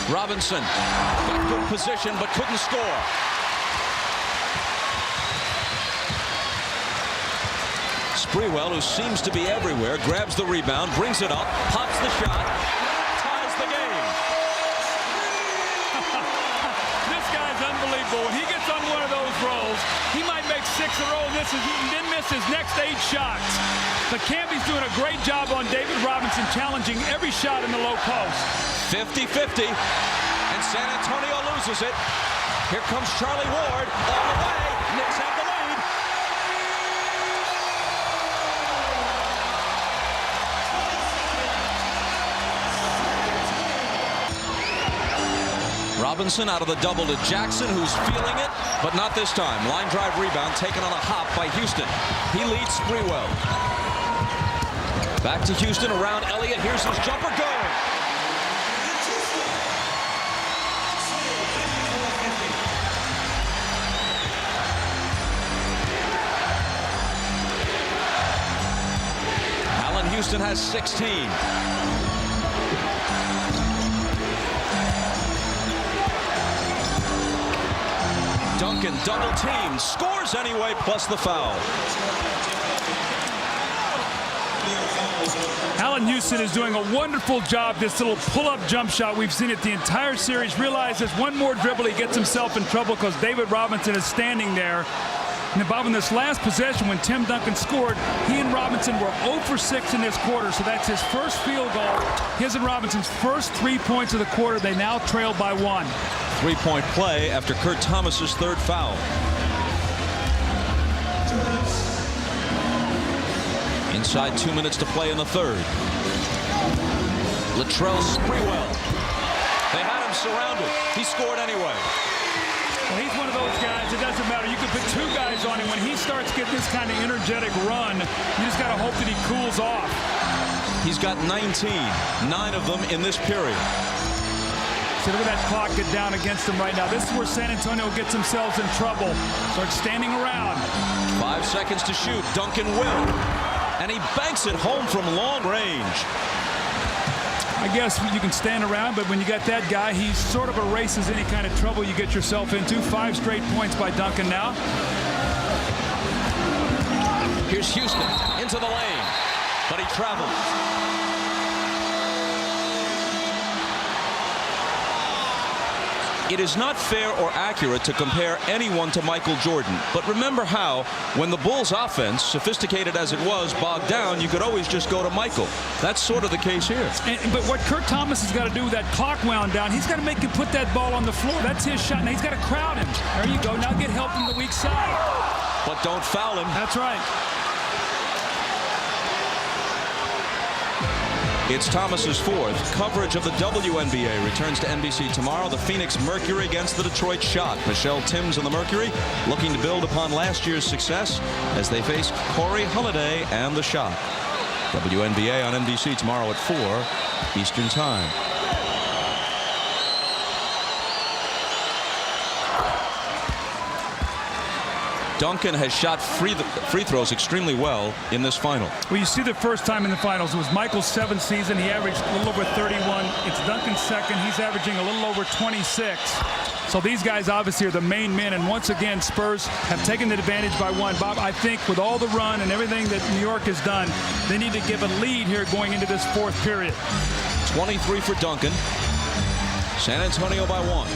Robinson got good position but couldn't score. Sprewell, who seems to be everywhere, grabs the rebound, brings it up, pops the shot, ties the game. This guy's unbelievable. When he gets on one of those rolls, he might make 6 in a row and then miss his next 8 shots. But Camby's doing a great job on David Robinson, challenging every shot in the low post. 50-50, and San Antonio loses it. Here comes Charlie Ward all the way. Knicks have the lead. Robinson out of the double to Jackson, who's feeling it, but not this time. Line drive rebound taken on a hop by Houston. He leads Sprewell. Back to Houston around Elliott. Here's his jumper going. Houston has 16. Duncan double teamed, scores anyway, plus the foul. Allan Houston is doing a wonderful job. This little pull-up jump shot, we've seen it the entire series. Realizes one more dribble, he gets himself in trouble because David Robinson is standing there. And Bob, in this last possession, when Tim Duncan scored, he and Robinson were 0 for 6 in this quarter, so that's his first field goal. His and Robinson's first 3 points of the quarter. They now trail by 1. 3-point play after Kurt Thomas's 3rd foul. Inside 2 minutes to play in the 3rd. Latrell Sprewell. They had him surrounded. He scored anyway. Well, he's one of those guys, it doesn't matter. You can put 2 guys on him. When he starts getting this kind of energetic run, you just got to hope that he cools off. He's got 19, 9 of them in this period. So look at that clock get down against him right now. This is where San Antonio gets themselves in trouble. Starts standing around. 5 seconds to shoot. Duncan will. And he banks it home from long range. I guess you can stand around, but when you got that guy, he sort of erases any kind of trouble you get yourself into. 5 straight points by Duncan now. Here's Houston into the lane, but he travels. It is not fair or accurate to compare anyone to Michael Jordan. But remember how, when the Bulls' offense, sophisticated as it was, bogged down, you could always just go to Michael. That's sort of the case here. But what Kurt Thomas has got to do with that clock wound down, he's got to make him put that ball on the floor. That's his shot. Now he's got to crowd him. There you go. Now get help from the weak side. But don't foul him. That's right. It's Thomas's fourth. Coverage of the WNBA returns to NBC tomorrow. The Phoenix Mercury against the Detroit Shot. Michelle Timms and the Mercury looking to build upon last year's success as they face Corey Holiday and the Shot. WNBA on NBC tomorrow at 4 Eastern Time. Duncan has shot free throws extremely well in this final. Well, you see the first time in the finals. It was Michael's 7th season. He averaged a little over 31. It's Duncan's second. He's averaging a little over 26. So these guys obviously are the main men. And once again, Spurs have taken the advantage by one. Bob, I think with all the run and everything that New York has done, they need to give a lead here going into this fourth period. 23 for Duncan. San Antonio by 1.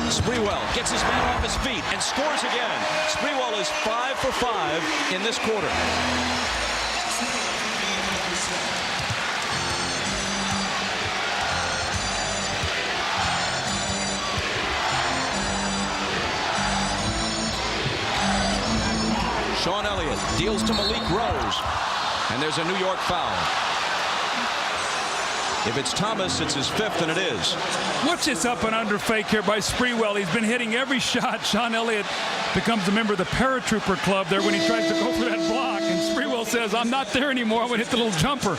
Sprewell gets his man off his feet and scores again. Sprewell is 5 for 5 in this quarter. Sean Elliott deals to Malik Rose, and there's a New York foul. If it's Thomas, it's his 5th, and it is. What's this up and under fake here by Sprewell? He's been hitting every shot. Sean Elliott becomes a member of the Paratrooper Club there when he tries to go for that block. And Sprewell says, I'm not there anymore. I'm going to hit the little jumper.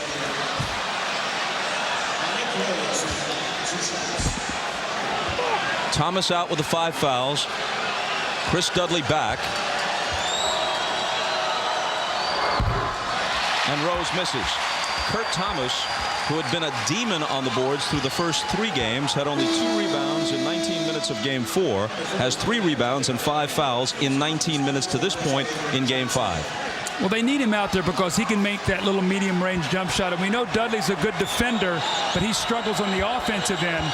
Thomas out with the 5 fouls. Chris Dudley back. And Rose misses. Kurt Thomas, who had been a demon on the boards through the first 3 games, had only 2 rebounds in 19 minutes of Game 4, has 3 rebounds and 5 fouls in 19 minutes to this point in Game 5. Well, they need him out there because he can make that little medium-range jump shot. And we know Dudley's a good defender, but he struggles on the offensive end.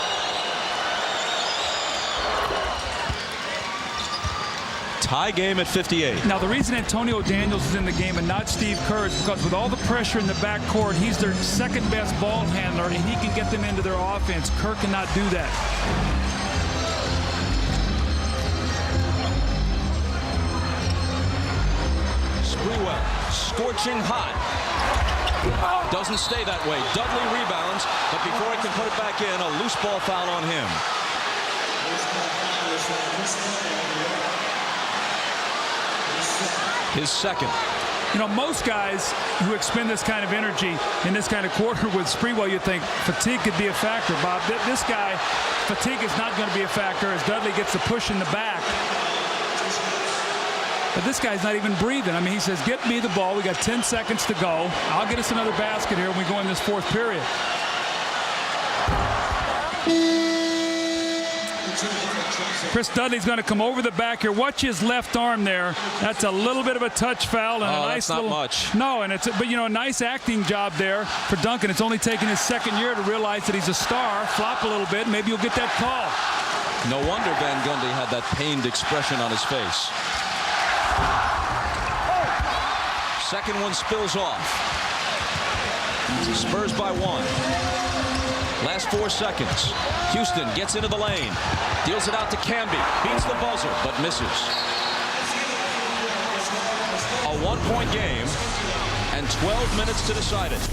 Tie game at 58. Now, the reason Antonio Daniels is in the game and not Steve Kerr is because with all the pressure in the backcourt, he's their second-best ball handler, and he can get them into their offense. Kerr cannot do that. Sprewell, scorching hot. Doesn't stay that way. Dudley rebounds, but before he can put it back in, a loose ball foul on him. His 2nd. You know, most guys who expend this kind of energy in this kind of quarter with Sprewell, you think fatigue could be a factor, Bob. This guy, fatigue is not going to be a factor as Dudley gets the push in the back. But this guy's not even breathing. I mean, he says, get me the ball. We got 10 seconds to go. I'll get us another basket here when we go in this fourth period. Chris Dudley's going to come over the back here. Watch his left arm there. That's a little bit of a touch foul and a nice that's not much. No, and but you know, a nice acting job there for Duncan. It's only taken his 2nd year to realize that he's a star. Flop a little bit, maybe you'll get that call. No wonder Van Gundy had that pained expression on his face. 2nd one spills off. Spurs by 1. Last 4 seconds. Houston gets into the lane. Deals it out to Camby. Beats the buzzer, but misses. A 1-point game and 12 minutes to decide it.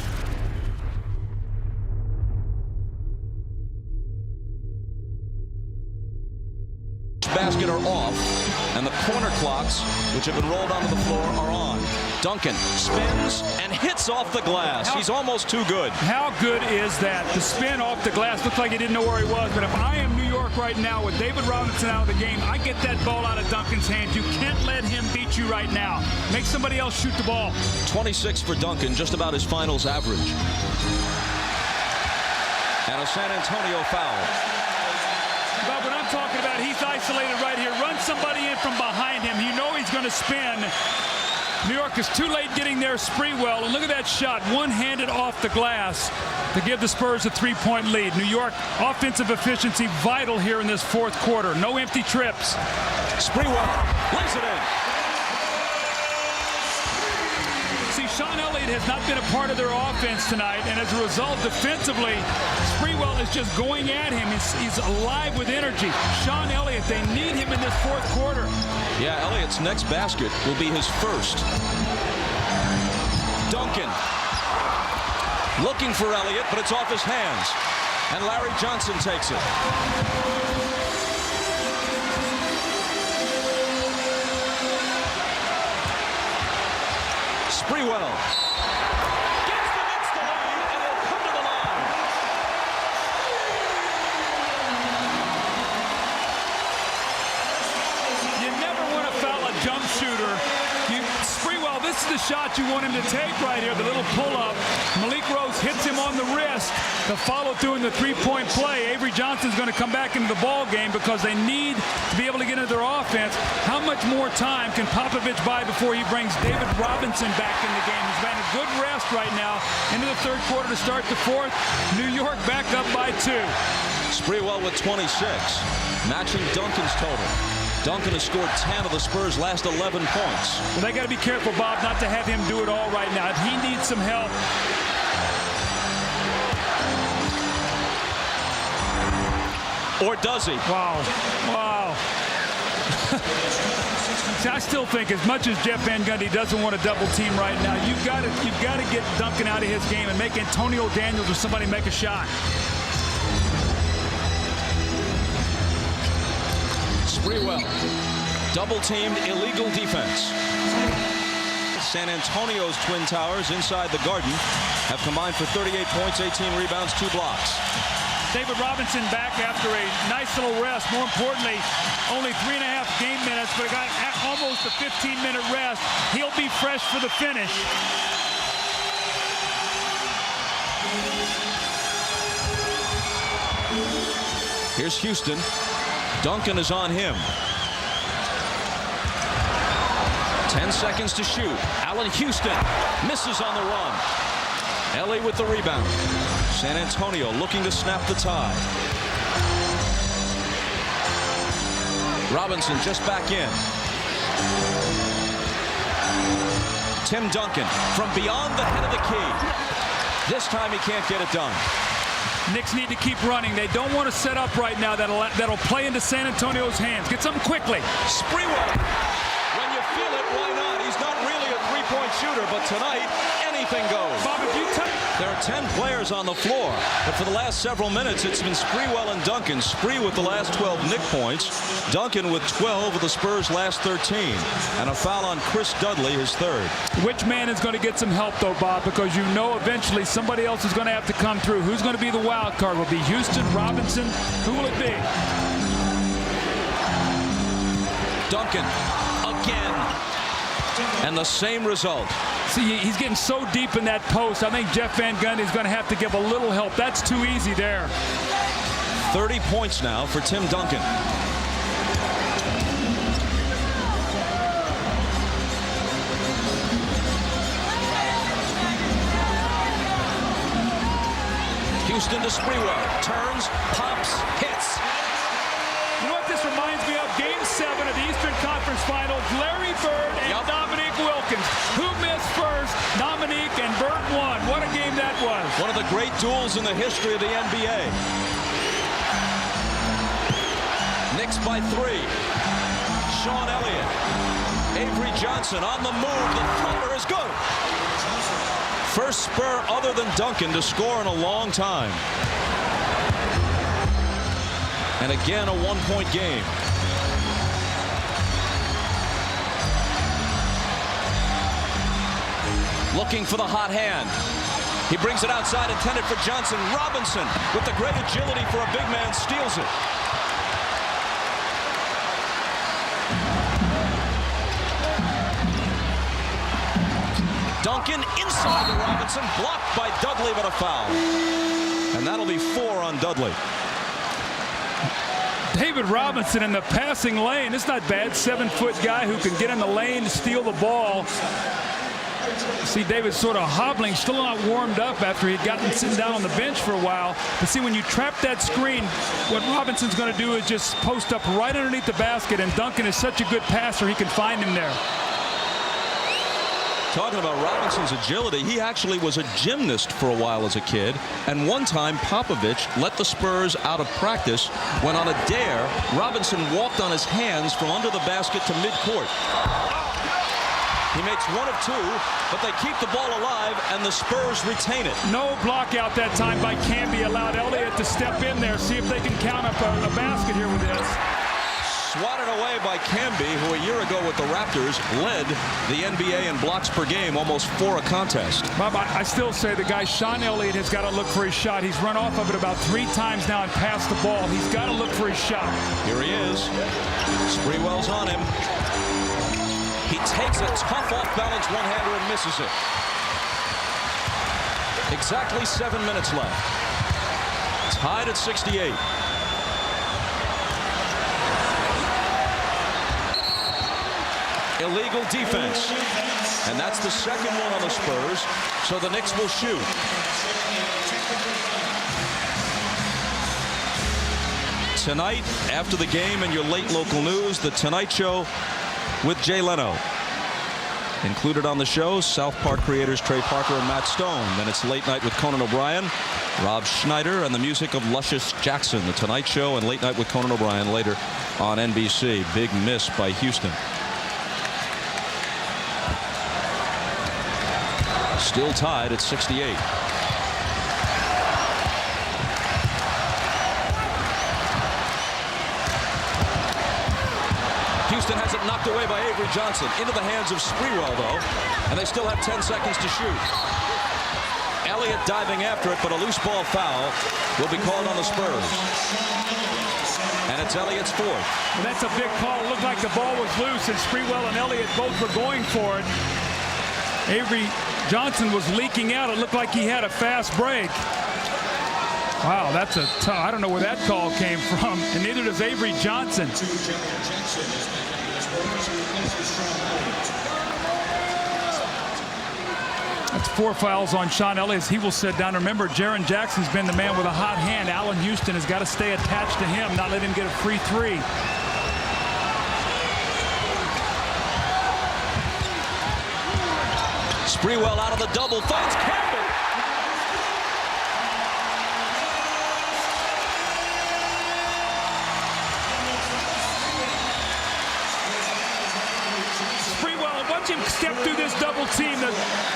Basket are off, and the corner clocks, which have been rolled onto the floor, are on. Duncan spins and hits off the glass. He's almost too good. How good is that? The spin off the glass looked like he didn't know where he was, but if I am New York right now with David Robinson out of the game, I get that ball out of Duncan's hands. You can't let him beat you right now. Make somebody else shoot the ball. 26 for Duncan, just about his finals average. And a San Antonio foul. But what I'm talking about, he's isolated right here. Run somebody in from behind him. You know he's going to spin. New York is too late getting there. Sprewell, and look at that shot, one-handed off the glass to give the Spurs a 3-point lead. New York offensive efficiency vital here in this fourth quarter. No empty trips. Sprewell lays it in. See, Sean Elliott has not been a part of their offense tonight, and as a result, defensively, Sprewell is just going at him. He's alive with energy. Sean Elliott, they need him in this fourth quarter. Yeah, Elliott's next basket will be his first. Duncan looking for Elliott, but it's off his hands. And Larry Johnson takes it. Sprewell gets the Knicks to lead, and they'll come to the line. You never want to foul a jump shooter. Sprewell, this is the shot you want him to take right here, the little pull-up. Malik Rose hits him on the wrist. The follow-through in the three-point play. Avery Johnson's going to come back into the ball game because they need to be able to get into their offense. How much more time can Popovich buy before he brings David Robinson back in the game? He's had a good rest right now into the third quarter to start the fourth. New York back up by 2. Sprewell with 26, matching Duncan's total. Duncan has scored 10 of the Spurs' last 11 points. Well, they got to be careful, Bob, not to have him do it all right now. If he needs some help. Or does he? Wow. Wow. See, I still think as much as Jeff Van Gundy doesn't want to double team right now, you've got to get Duncan out of his game and make Antonio Daniels or somebody make a shot. Sprewell, double-teamed illegal defense. San Antonio's Twin Towers inside the Garden have combined for 38 points, 18 rebounds, 2 blocks. David Robinson back after a nice little rest. More importantly, only 3.5 game minutes, but got almost a 15-minute rest. He'll be fresh for the finish. Here's Houston. Duncan is on him. 10 seconds to shoot. Allan Houston misses on the run. Elie with the rebound. San Antonio looking to snap the tie. Robinson just back in. Tim Duncan from beyond the head of the key. This time he can't get it done. Knicks need to keep running. They don't want to set up right now. That'll play into San Antonio's hands. Get something quickly. Sprewell. When you feel it, why not? He's not really a three-point shooter, but tonight, anything goes. Bob, if you there are 10 players on the floor, but for the last several minutes, it's been Sprewell and Duncan. Spree with the last 12 Knick points. Duncan with 12 of the Spurs' last 13. And a foul on Chris Dudley, his third. Which man is going to get some help, though, Bob? Because you know eventually somebody else is going to have to come through. Who's going to be the wild card? Will it be Houston, Robinson? Who will it be? Duncan again. And the same result. See, he's getting so deep in that post. I think Jeff Van Gundy is going to have to give a little help. That's too easy there. 30 points now for Tim Duncan. Houston to Sprewell. Turns, pops, hits. You know what this reminds me of? Game 7 of the Eastern Conference Finals. Larry Bird and Dominique Wilkins. Who missed first? Dominique and Bird won. What a game that was. One of the great duels in the history of the NBA. Knicks by 3. Sean Elliott. Avery Johnson on the move. The floater is good. First Spur other than Duncan to score in a long time. And again, a one-point game. Looking for the hot hand. He brings it outside, intended for Johnson. Robinson, with the great agility for a big man, steals it. Duncan inside to Robinson, blocked by Dudley, but a foul. And that'll be 4 on Dudley. David Robinson in the passing lane. It's not bad. 7-foot guy who can get in the lane to steal the ball. See David sort of hobbling, still not warmed up after he'd gotten sitting down on the bench for a while. But see, when you trap that screen, what Robinson's going to do is just post up right underneath the basket, and Duncan is such a good passer, he can find him there. Talking about Robinson's agility, he actually was a gymnast for a while as a kid, and one time Popovich let the Spurs out of practice when on a dare, Robinson walked on his hands from under the basket to midcourt. He makes one of two, but they keep the ball alive, and the Spurs retain it. No block out that time by Camby. Allowed Elliott to step in there, see if they can count up a basket here with this. Swatted away by Camby, who a year ago with the Raptors led the NBA in blocks per game almost for a contest. Bob, I still say the guy Sean Elliott has got to look for his shot. He's run off of it about 3 times now and passed the ball. He's got to look for his shot. Here he is. Sprewell's on him. He takes a tough off-balance one-hander and misses it. Exactly 7 minutes left. Tied at 68. Illegal defense. And that's the second one on the Spurs. So the Knicks will shoot. Tonight, after the game and your late local news, The Tonight Show with Jay Leno. Included on the show, South Park creators Trey Parker and Matt Stone. Then it's Late Night with Conan O'Brien, Rob Schneider, and the music of Luscious Jackson. The Tonight Show and Late Night with Conan O'Brien later on NBC. Big miss by Houston. Still tied at 68. Houston has it knocked away by Avery Johnson. Into the hands of Sprewell, though. And they still have 10 seconds to shoot. Elliott diving after it, but a loose ball foul will be called on the Spurs. And it's Elliott's fourth. Well, that's a big call. It looked like the ball was loose, and Sprewell and Elliott both were going for it. Avery Johnson was leaking out. It looked like he had a fast break. Wow, that's a tough. I don't know where that call came from, and neither does Avery Johnson. That's 4 fouls on Sean Elliott. He will sit down. Remember, Jaren Jackson's been the man with a hot hand. Allan Houston has got to stay attached to him, not let him get a free three. Sprewell out of the double, finds Camby. Sprewell, watch him step through this double team.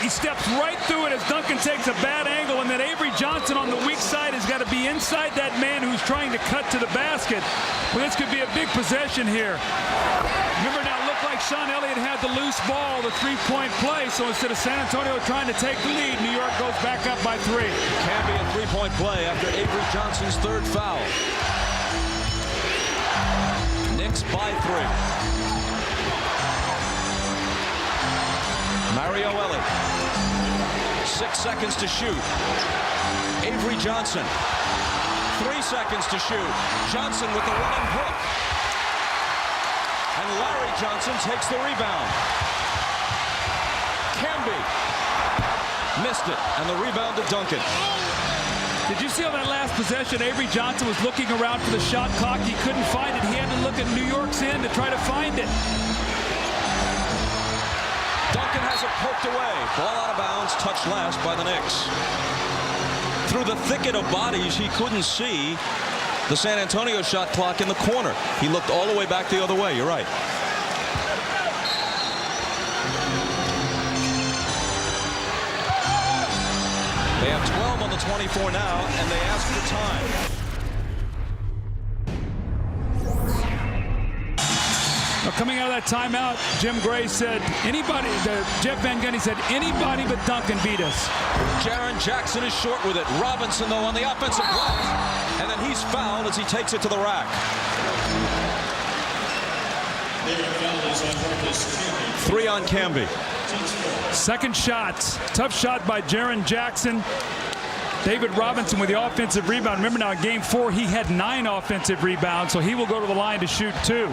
He steps right through it as Duncan takes a bad angle, and then Avery Johnson on the weak side has got to be inside that man who's trying to cut to the basket. Well, this could be a big possession here. Remember now, looked like Sean Elliott had the loose ball, the three-point play, so instead of San Antonio trying to take the lead, New York goes back up by 3. Camby a three-point play after Avery Johnson's third foul. Knicks by 3. Mario Elie. 6 seconds to shoot. Avery Johnson. 3 seconds to shoot. Johnson with the running hook. And Larry Johnson takes the rebound. Camby missed it, and the rebound to Duncan. Did you see on that last possession, Avery Johnson was looking around for the shot clock. He couldn't find it. He had to look at New York's end to try to find it. Duncan has it poked away. Ball out of bounds, touched last by the Knicks. Through the thicket of bodies, he couldn't see the San Antonio shot clock in the corner. He looked all the way back the other way. You're right. They have 12 on the 24 now, and they ask for time. Now, coming out of that timeout, Jim Gray said, Jeff Van Gundy said, anybody but Duncan beat us. Jaren Jackson is short with it. Robinson, though, on the offensive glass. And then he's fouled as he takes it to the rack. 3 on Camby. Second shot. Tough shot by Jaren Jackson. David Robinson with the offensive rebound. Remember now in game 4, he had 9 offensive rebounds, so he will go to the line to shoot 2.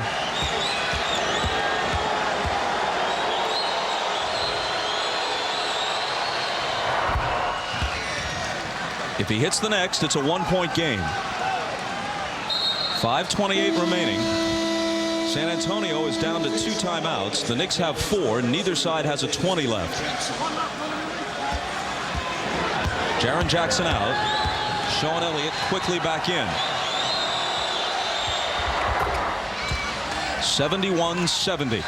If he hits the next, it's a 1-point game. 5:28 remaining. San Antonio is down to 2 timeouts. The Knicks have 4. Neither side has a 20 left. Jaren Jackson out. Sean Elliott quickly back in. 71-70.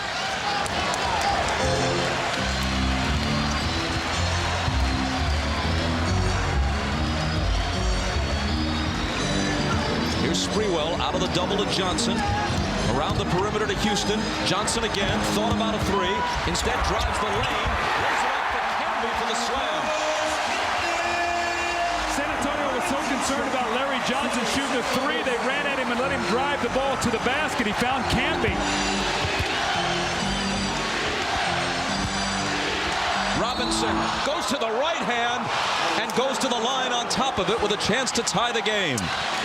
Here's Sprewell out of the double to Johnson. Around the perimeter to Houston. Johnson again. Thought about a 3. Instead drives the lane. Lays it up to Camby for the slam. San Antonio was so concerned about Larry Johnson shooting a 3. They ran at him and let him drive the ball to the basket. He found Camby. Robinson goes to the right hand and goes to the line on top of it with a chance to tie the game.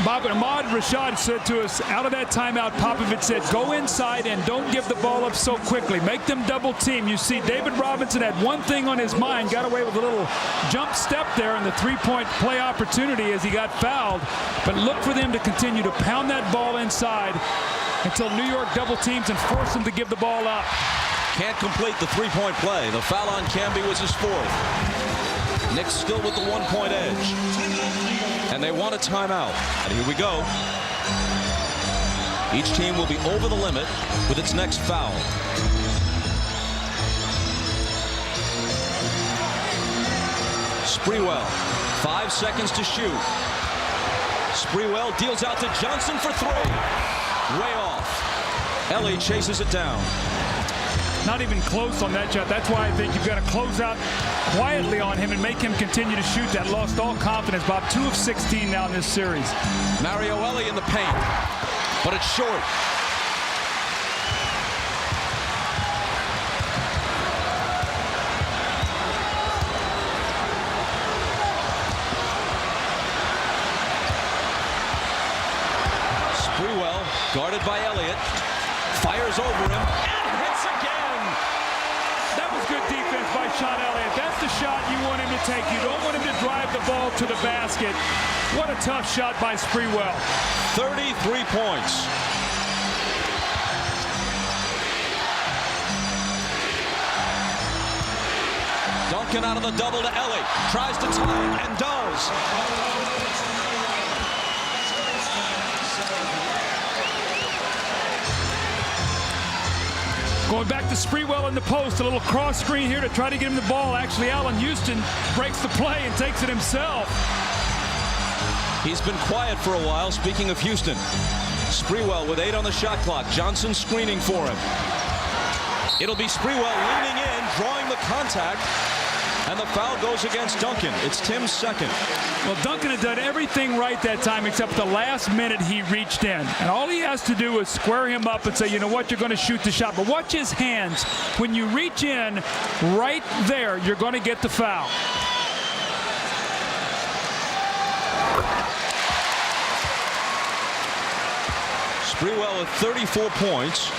Bob, Ahmad Rashad said to us out of that timeout, Popovich said, go inside and don't give the ball up so quickly. Make them double team. You see David Robinson had one thing on his mind, got away with a little jump step there in the 3-point play opportunity as he got fouled. But look for them to continue to pound that ball inside until New York double teams and force them to give the ball up. Can't complete the 3-point play. The foul on Camby was his 4th. Knicks still with the 1-point edge. And they want a timeout. And here we go. Each team will be over the limit with its next foul. Sprewell, 5 seconds to shoot. Sprewell deals out to Johnson for 3. Way off. Elie chases it down. Not even close on that shot. That's why I think you've got to close out quietly on him and make him continue to shoot. That lost all confidence. Bob, 2 of 16 now in this series. Mario Elie in the paint, but it's short. Sprewell guarded by Elliott, fires over him and hits again. That was good defense by Sean Elliott. That's the shot you want him to take. You don't want him to drive the ball to the basket. What a tough shot by Sprewell. 33 points. Duncan out of the double to Elie. Tries to tie and does. Going back to Sprewell in the post, a little cross screen here to try to get him the ball. Actually, Allan Houston breaks the play and takes it himself. He's been quiet for a while. Speaking of Houston, Sprewell with 8 on the shot clock. Johnson screening for him. It'll be Sprewell leaning in, drawing the contact, and the foul goes against Duncan. It's Tim's 2nd. Well, Duncan had done everything right that time except the last minute he reached in. And all he has to do is square him up and say, you know what, you're going to shoot the shot. But watch his hands. When you reach in right there, you're going to get the foul. Sprewell with 34 points,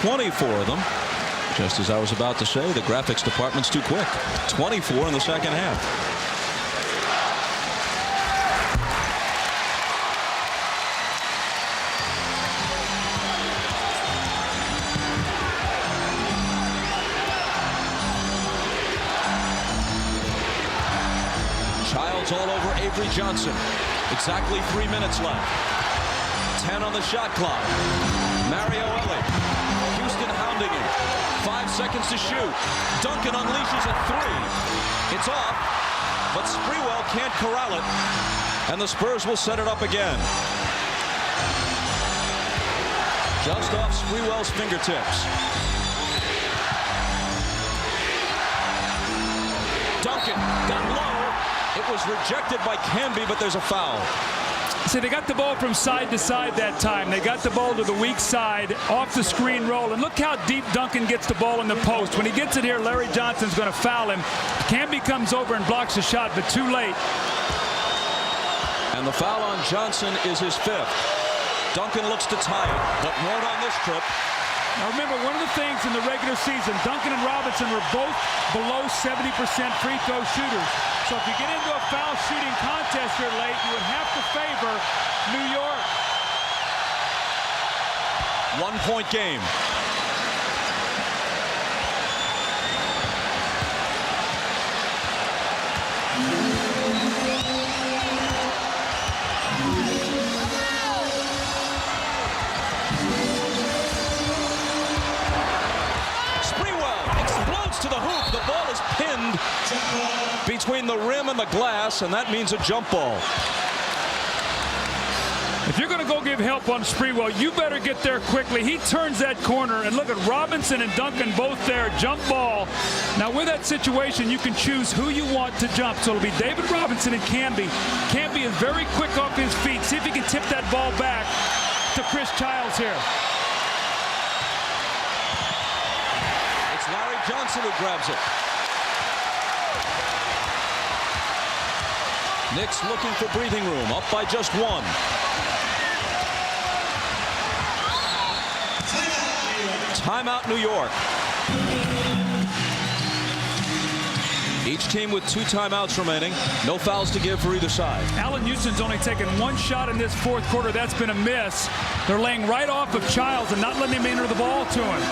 24 of them. Just as I was about to say, the graphics department's too quick. 24 in the second half. Childs all over Avery Johnson. Exactly 3 minutes left. 10 on the shot clock. Mario Elie. Houston hounding him. 5 seconds to shoot. Duncan unleashes a 3. It's off, but Sprewell can't corral it, and the Spurs will set it up again. Just off Sprewell's fingertips. Duncan got low. It was rejected by Camby, but there's a foul. See, they got the ball from side to side that time. They got the ball to the weak side off the screen roll. And look how deep Duncan gets the ball in the post. When he gets it here, Larry Johnson's going to foul him. Camby comes over and blocks the shot, but too late. And the foul on Johnson is his 5th. Duncan looks to tie it, but won't on this trip. Now remember, one of the things in the regular season, Duncan and Robinson were both below 70% free throw shooters. So if you get into a foul shooting contest here late, you would have to favor New York. 1-point game. To the hoop. The ball is pinned between the rim and the glass, and that means a jump ball. If you're going to go give help on Sprewell, you better get there quickly. He turns that corner, and look at Robinson and Duncan both there. Jump ball. Now, with that situation, you can choose who you want to jump. So it'll be David Robinson and Camby. Camby is very quick off his feet. See if he can tip that ball back to Chris Childs here. Johnson who grabs it. Knicks looking for breathing room, up by just 1. Timeout, New York. Each team with 2 timeouts remaining. No fouls to give for either side. Allan Houston's only taken 1 shot in this 4th quarter. That's been a miss. They're laying right off of Childs and not letting him enter the ball to him.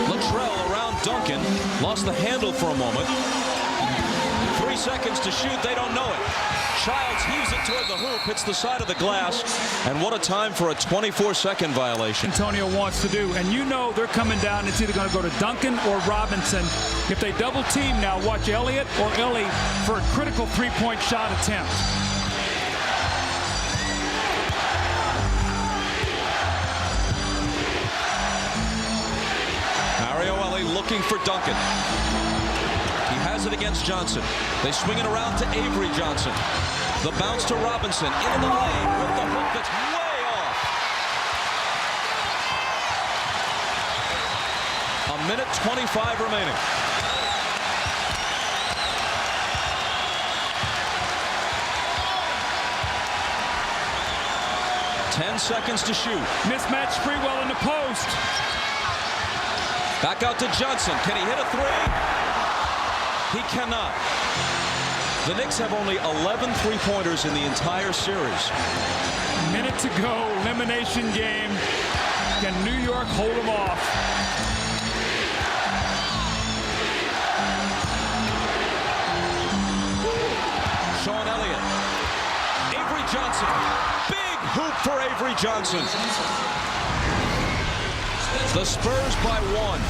Latrell around Duncan. Lost the handle for a moment. 3 seconds to shoot. They don't know it. Childs heaves it toward the hoop, hits the side of the glass, and what a time for a 24-second violation. Antonio wants to do, and you know they're coming down. It's either going to go to Duncan or Robinson. If they double team now, watch Elliott or Elie for a critical 3-point shot attempt. Elie looking for Duncan. He has it against Johnson. They swing it around to Avery Johnson. The bounce to Robinson into the lane with the hook that's way off. 1:25 remaining. Ten seconds to shoot. Mismatch Sprewell in the post. Back out to Johnson. Can he hit a 3? He cannot. The Knicks have only 11 3-pointers in the entire series. Minute to go. Elimination game. Can New York hold them off? Sean Elliott. Avery Johnson. Big hoop for Avery Johnson. The Spurs by 1.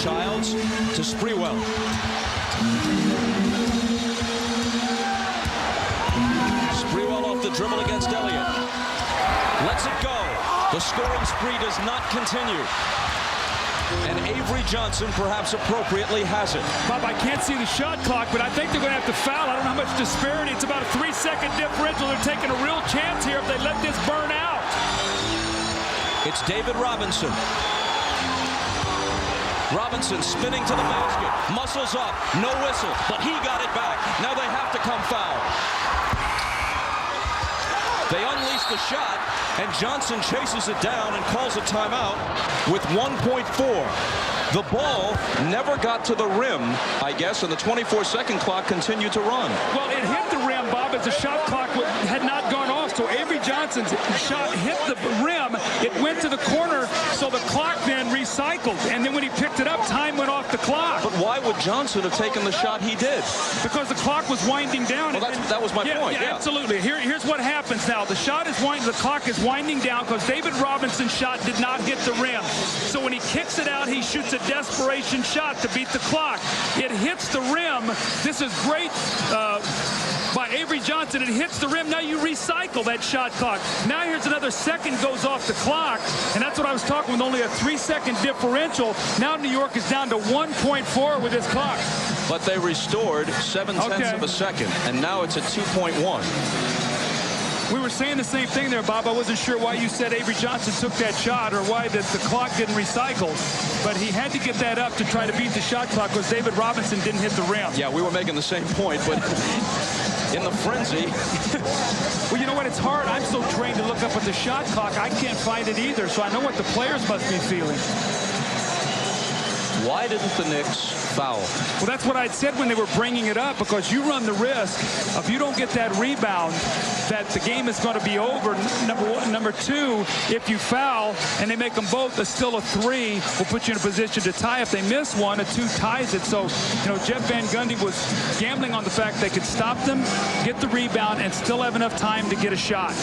Childs to Sprewell. Sprewell off the dribble against Elliott. Lets it go. The scoring spree does not continue. And Avery Johnson, perhaps appropriately, has it. Bob, I can't see the shot clock, but I think they're going to have to foul. I don't know how much disparity. It's about a 3-second differential. They're taking a real chance here if they let this burn out. It's David Robinson. Robinson spinning to the basket. Muscles up. No whistle. But he got it back. Now they have to come foul. They unleash the shot, and Johnson chases it down and calls a timeout with 1.4. The ball never got to the rim, I guess, and the 24-second clock continued to run. Well, it hit the rim, Bob, as the shot clock had not gone off. So Avery Johnson's shot hit the rim. It went to the corner, so the clock then recycled. And then when he picked it up, time went off the clock. But why would Johnson have taken the shot he did? Because the clock was winding down. Well, that was my point. Yeah, absolutely. Here's what happens now. The shot is the clock is winding down because David Robinson's shot did not hit the rim. So when he kicks it out, he shoots a desperation shot to beat the clock. It hits the rim. This is great by Avery Johnson. It hits the rim. Now you recycle that shot clock. Now here's another second goes off the clock, and that's what I was talking with, only a 3-second differential. Now New York is down to 1.4 with this clock. But they restored 0.7 of a second, and now it's at 2.1. We were saying the same thing there, Bob. I wasn't sure why you said Avery Johnson took that shot or why the clock didn't recycle. But he had to get that up to try to beat the shot clock because David Robinson didn't hit the rim. Yeah, we were making the same point, but in the frenzy. Well, you know what? It's hard. I'm so trained to look up at the shot clock. I can't find it either, so I know what the players must be feeling. Why didn't the Knicks foul? Well, that's what I'd said when they were bringing it up, because you run the risk if you don't get that rebound that the game is going to be over. Number one. Number two, if you foul and they make them both, still a 3 will put you in a position to tie. If they miss one, a 2 ties it. So, you know, Jeff Van Gundy was gambling on the fact they could stop them, get the rebound, and still have enough time to get a shot.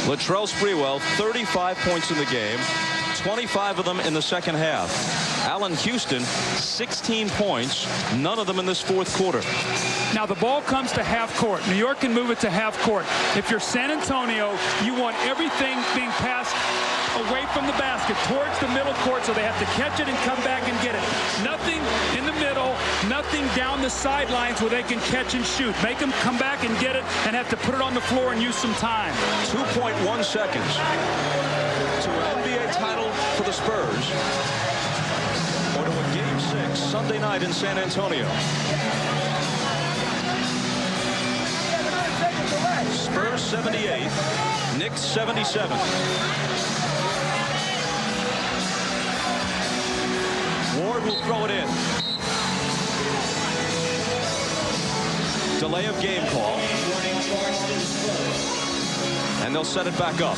Latrell Sprewell, 35 points in the game. 25 of them in the second half. Allan Houston, 16 points, none of them in this fourth quarter. Now the ball comes to half court. New York can move it to half court. If you're San Antonio, you want everything being passed away from the basket towards the middle court, so they have to catch it and come back and get it. Nothing in the middle, nothing down the sidelines where they can catch and shoot. Make them come back and get it and have to put it on the floor and use some time. 2.1 seconds to an NBA title for the Spurs, or to a Game 6 Sunday night in San Antonio. Spurs 78, Knicks 77. Ward will throw it in. Delay of game call. And they'll set it back up.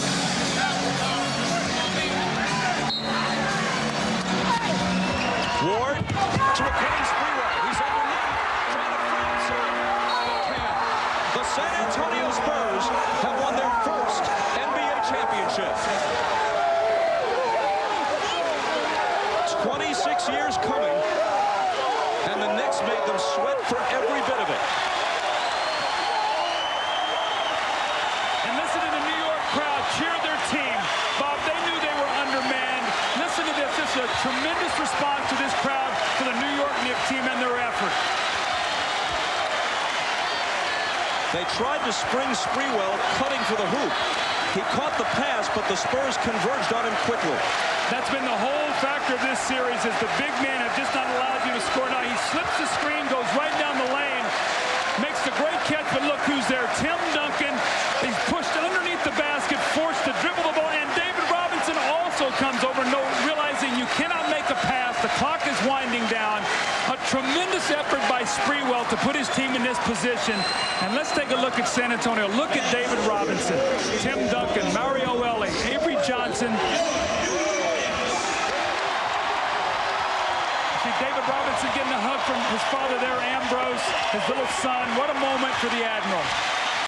Ward to a cutting Sprewell. He's underneath, trying to free himself. The San Antonio Spurs have won their first NBA championship. 26 years coming, and the Knicks made them sweat for every bit of it. And listen to the New York crowd cheer their team. Bob, they knew they were undermanned. Listen to this. This is a tremendous response to this crowd, to the New York Knicks team and their effort. They tried to spring Sprewell cutting for the hoop. He caught the pass, but the Spurs converged on him quickly. That's been the whole factor of this series, is the big men have just not allowed you to score. Now he slips the screen, goes right down the lane, makes the great catch, but look who's there. Tim Duncan. He's pushed underneath the basket, forced to dribble the ball, and David Robinson also comes over, realizing you cannot make a pass. The clock is winding down. A tremendous effort by Sprewell to put his team in this position. And let's take a look at San Antonio. Look at David Robinson, Tim Duncan, Mario Elie, Avery Johnson. See David Robinson getting a hug from his father there, Ambrose, his little son. What a moment for the Admiral.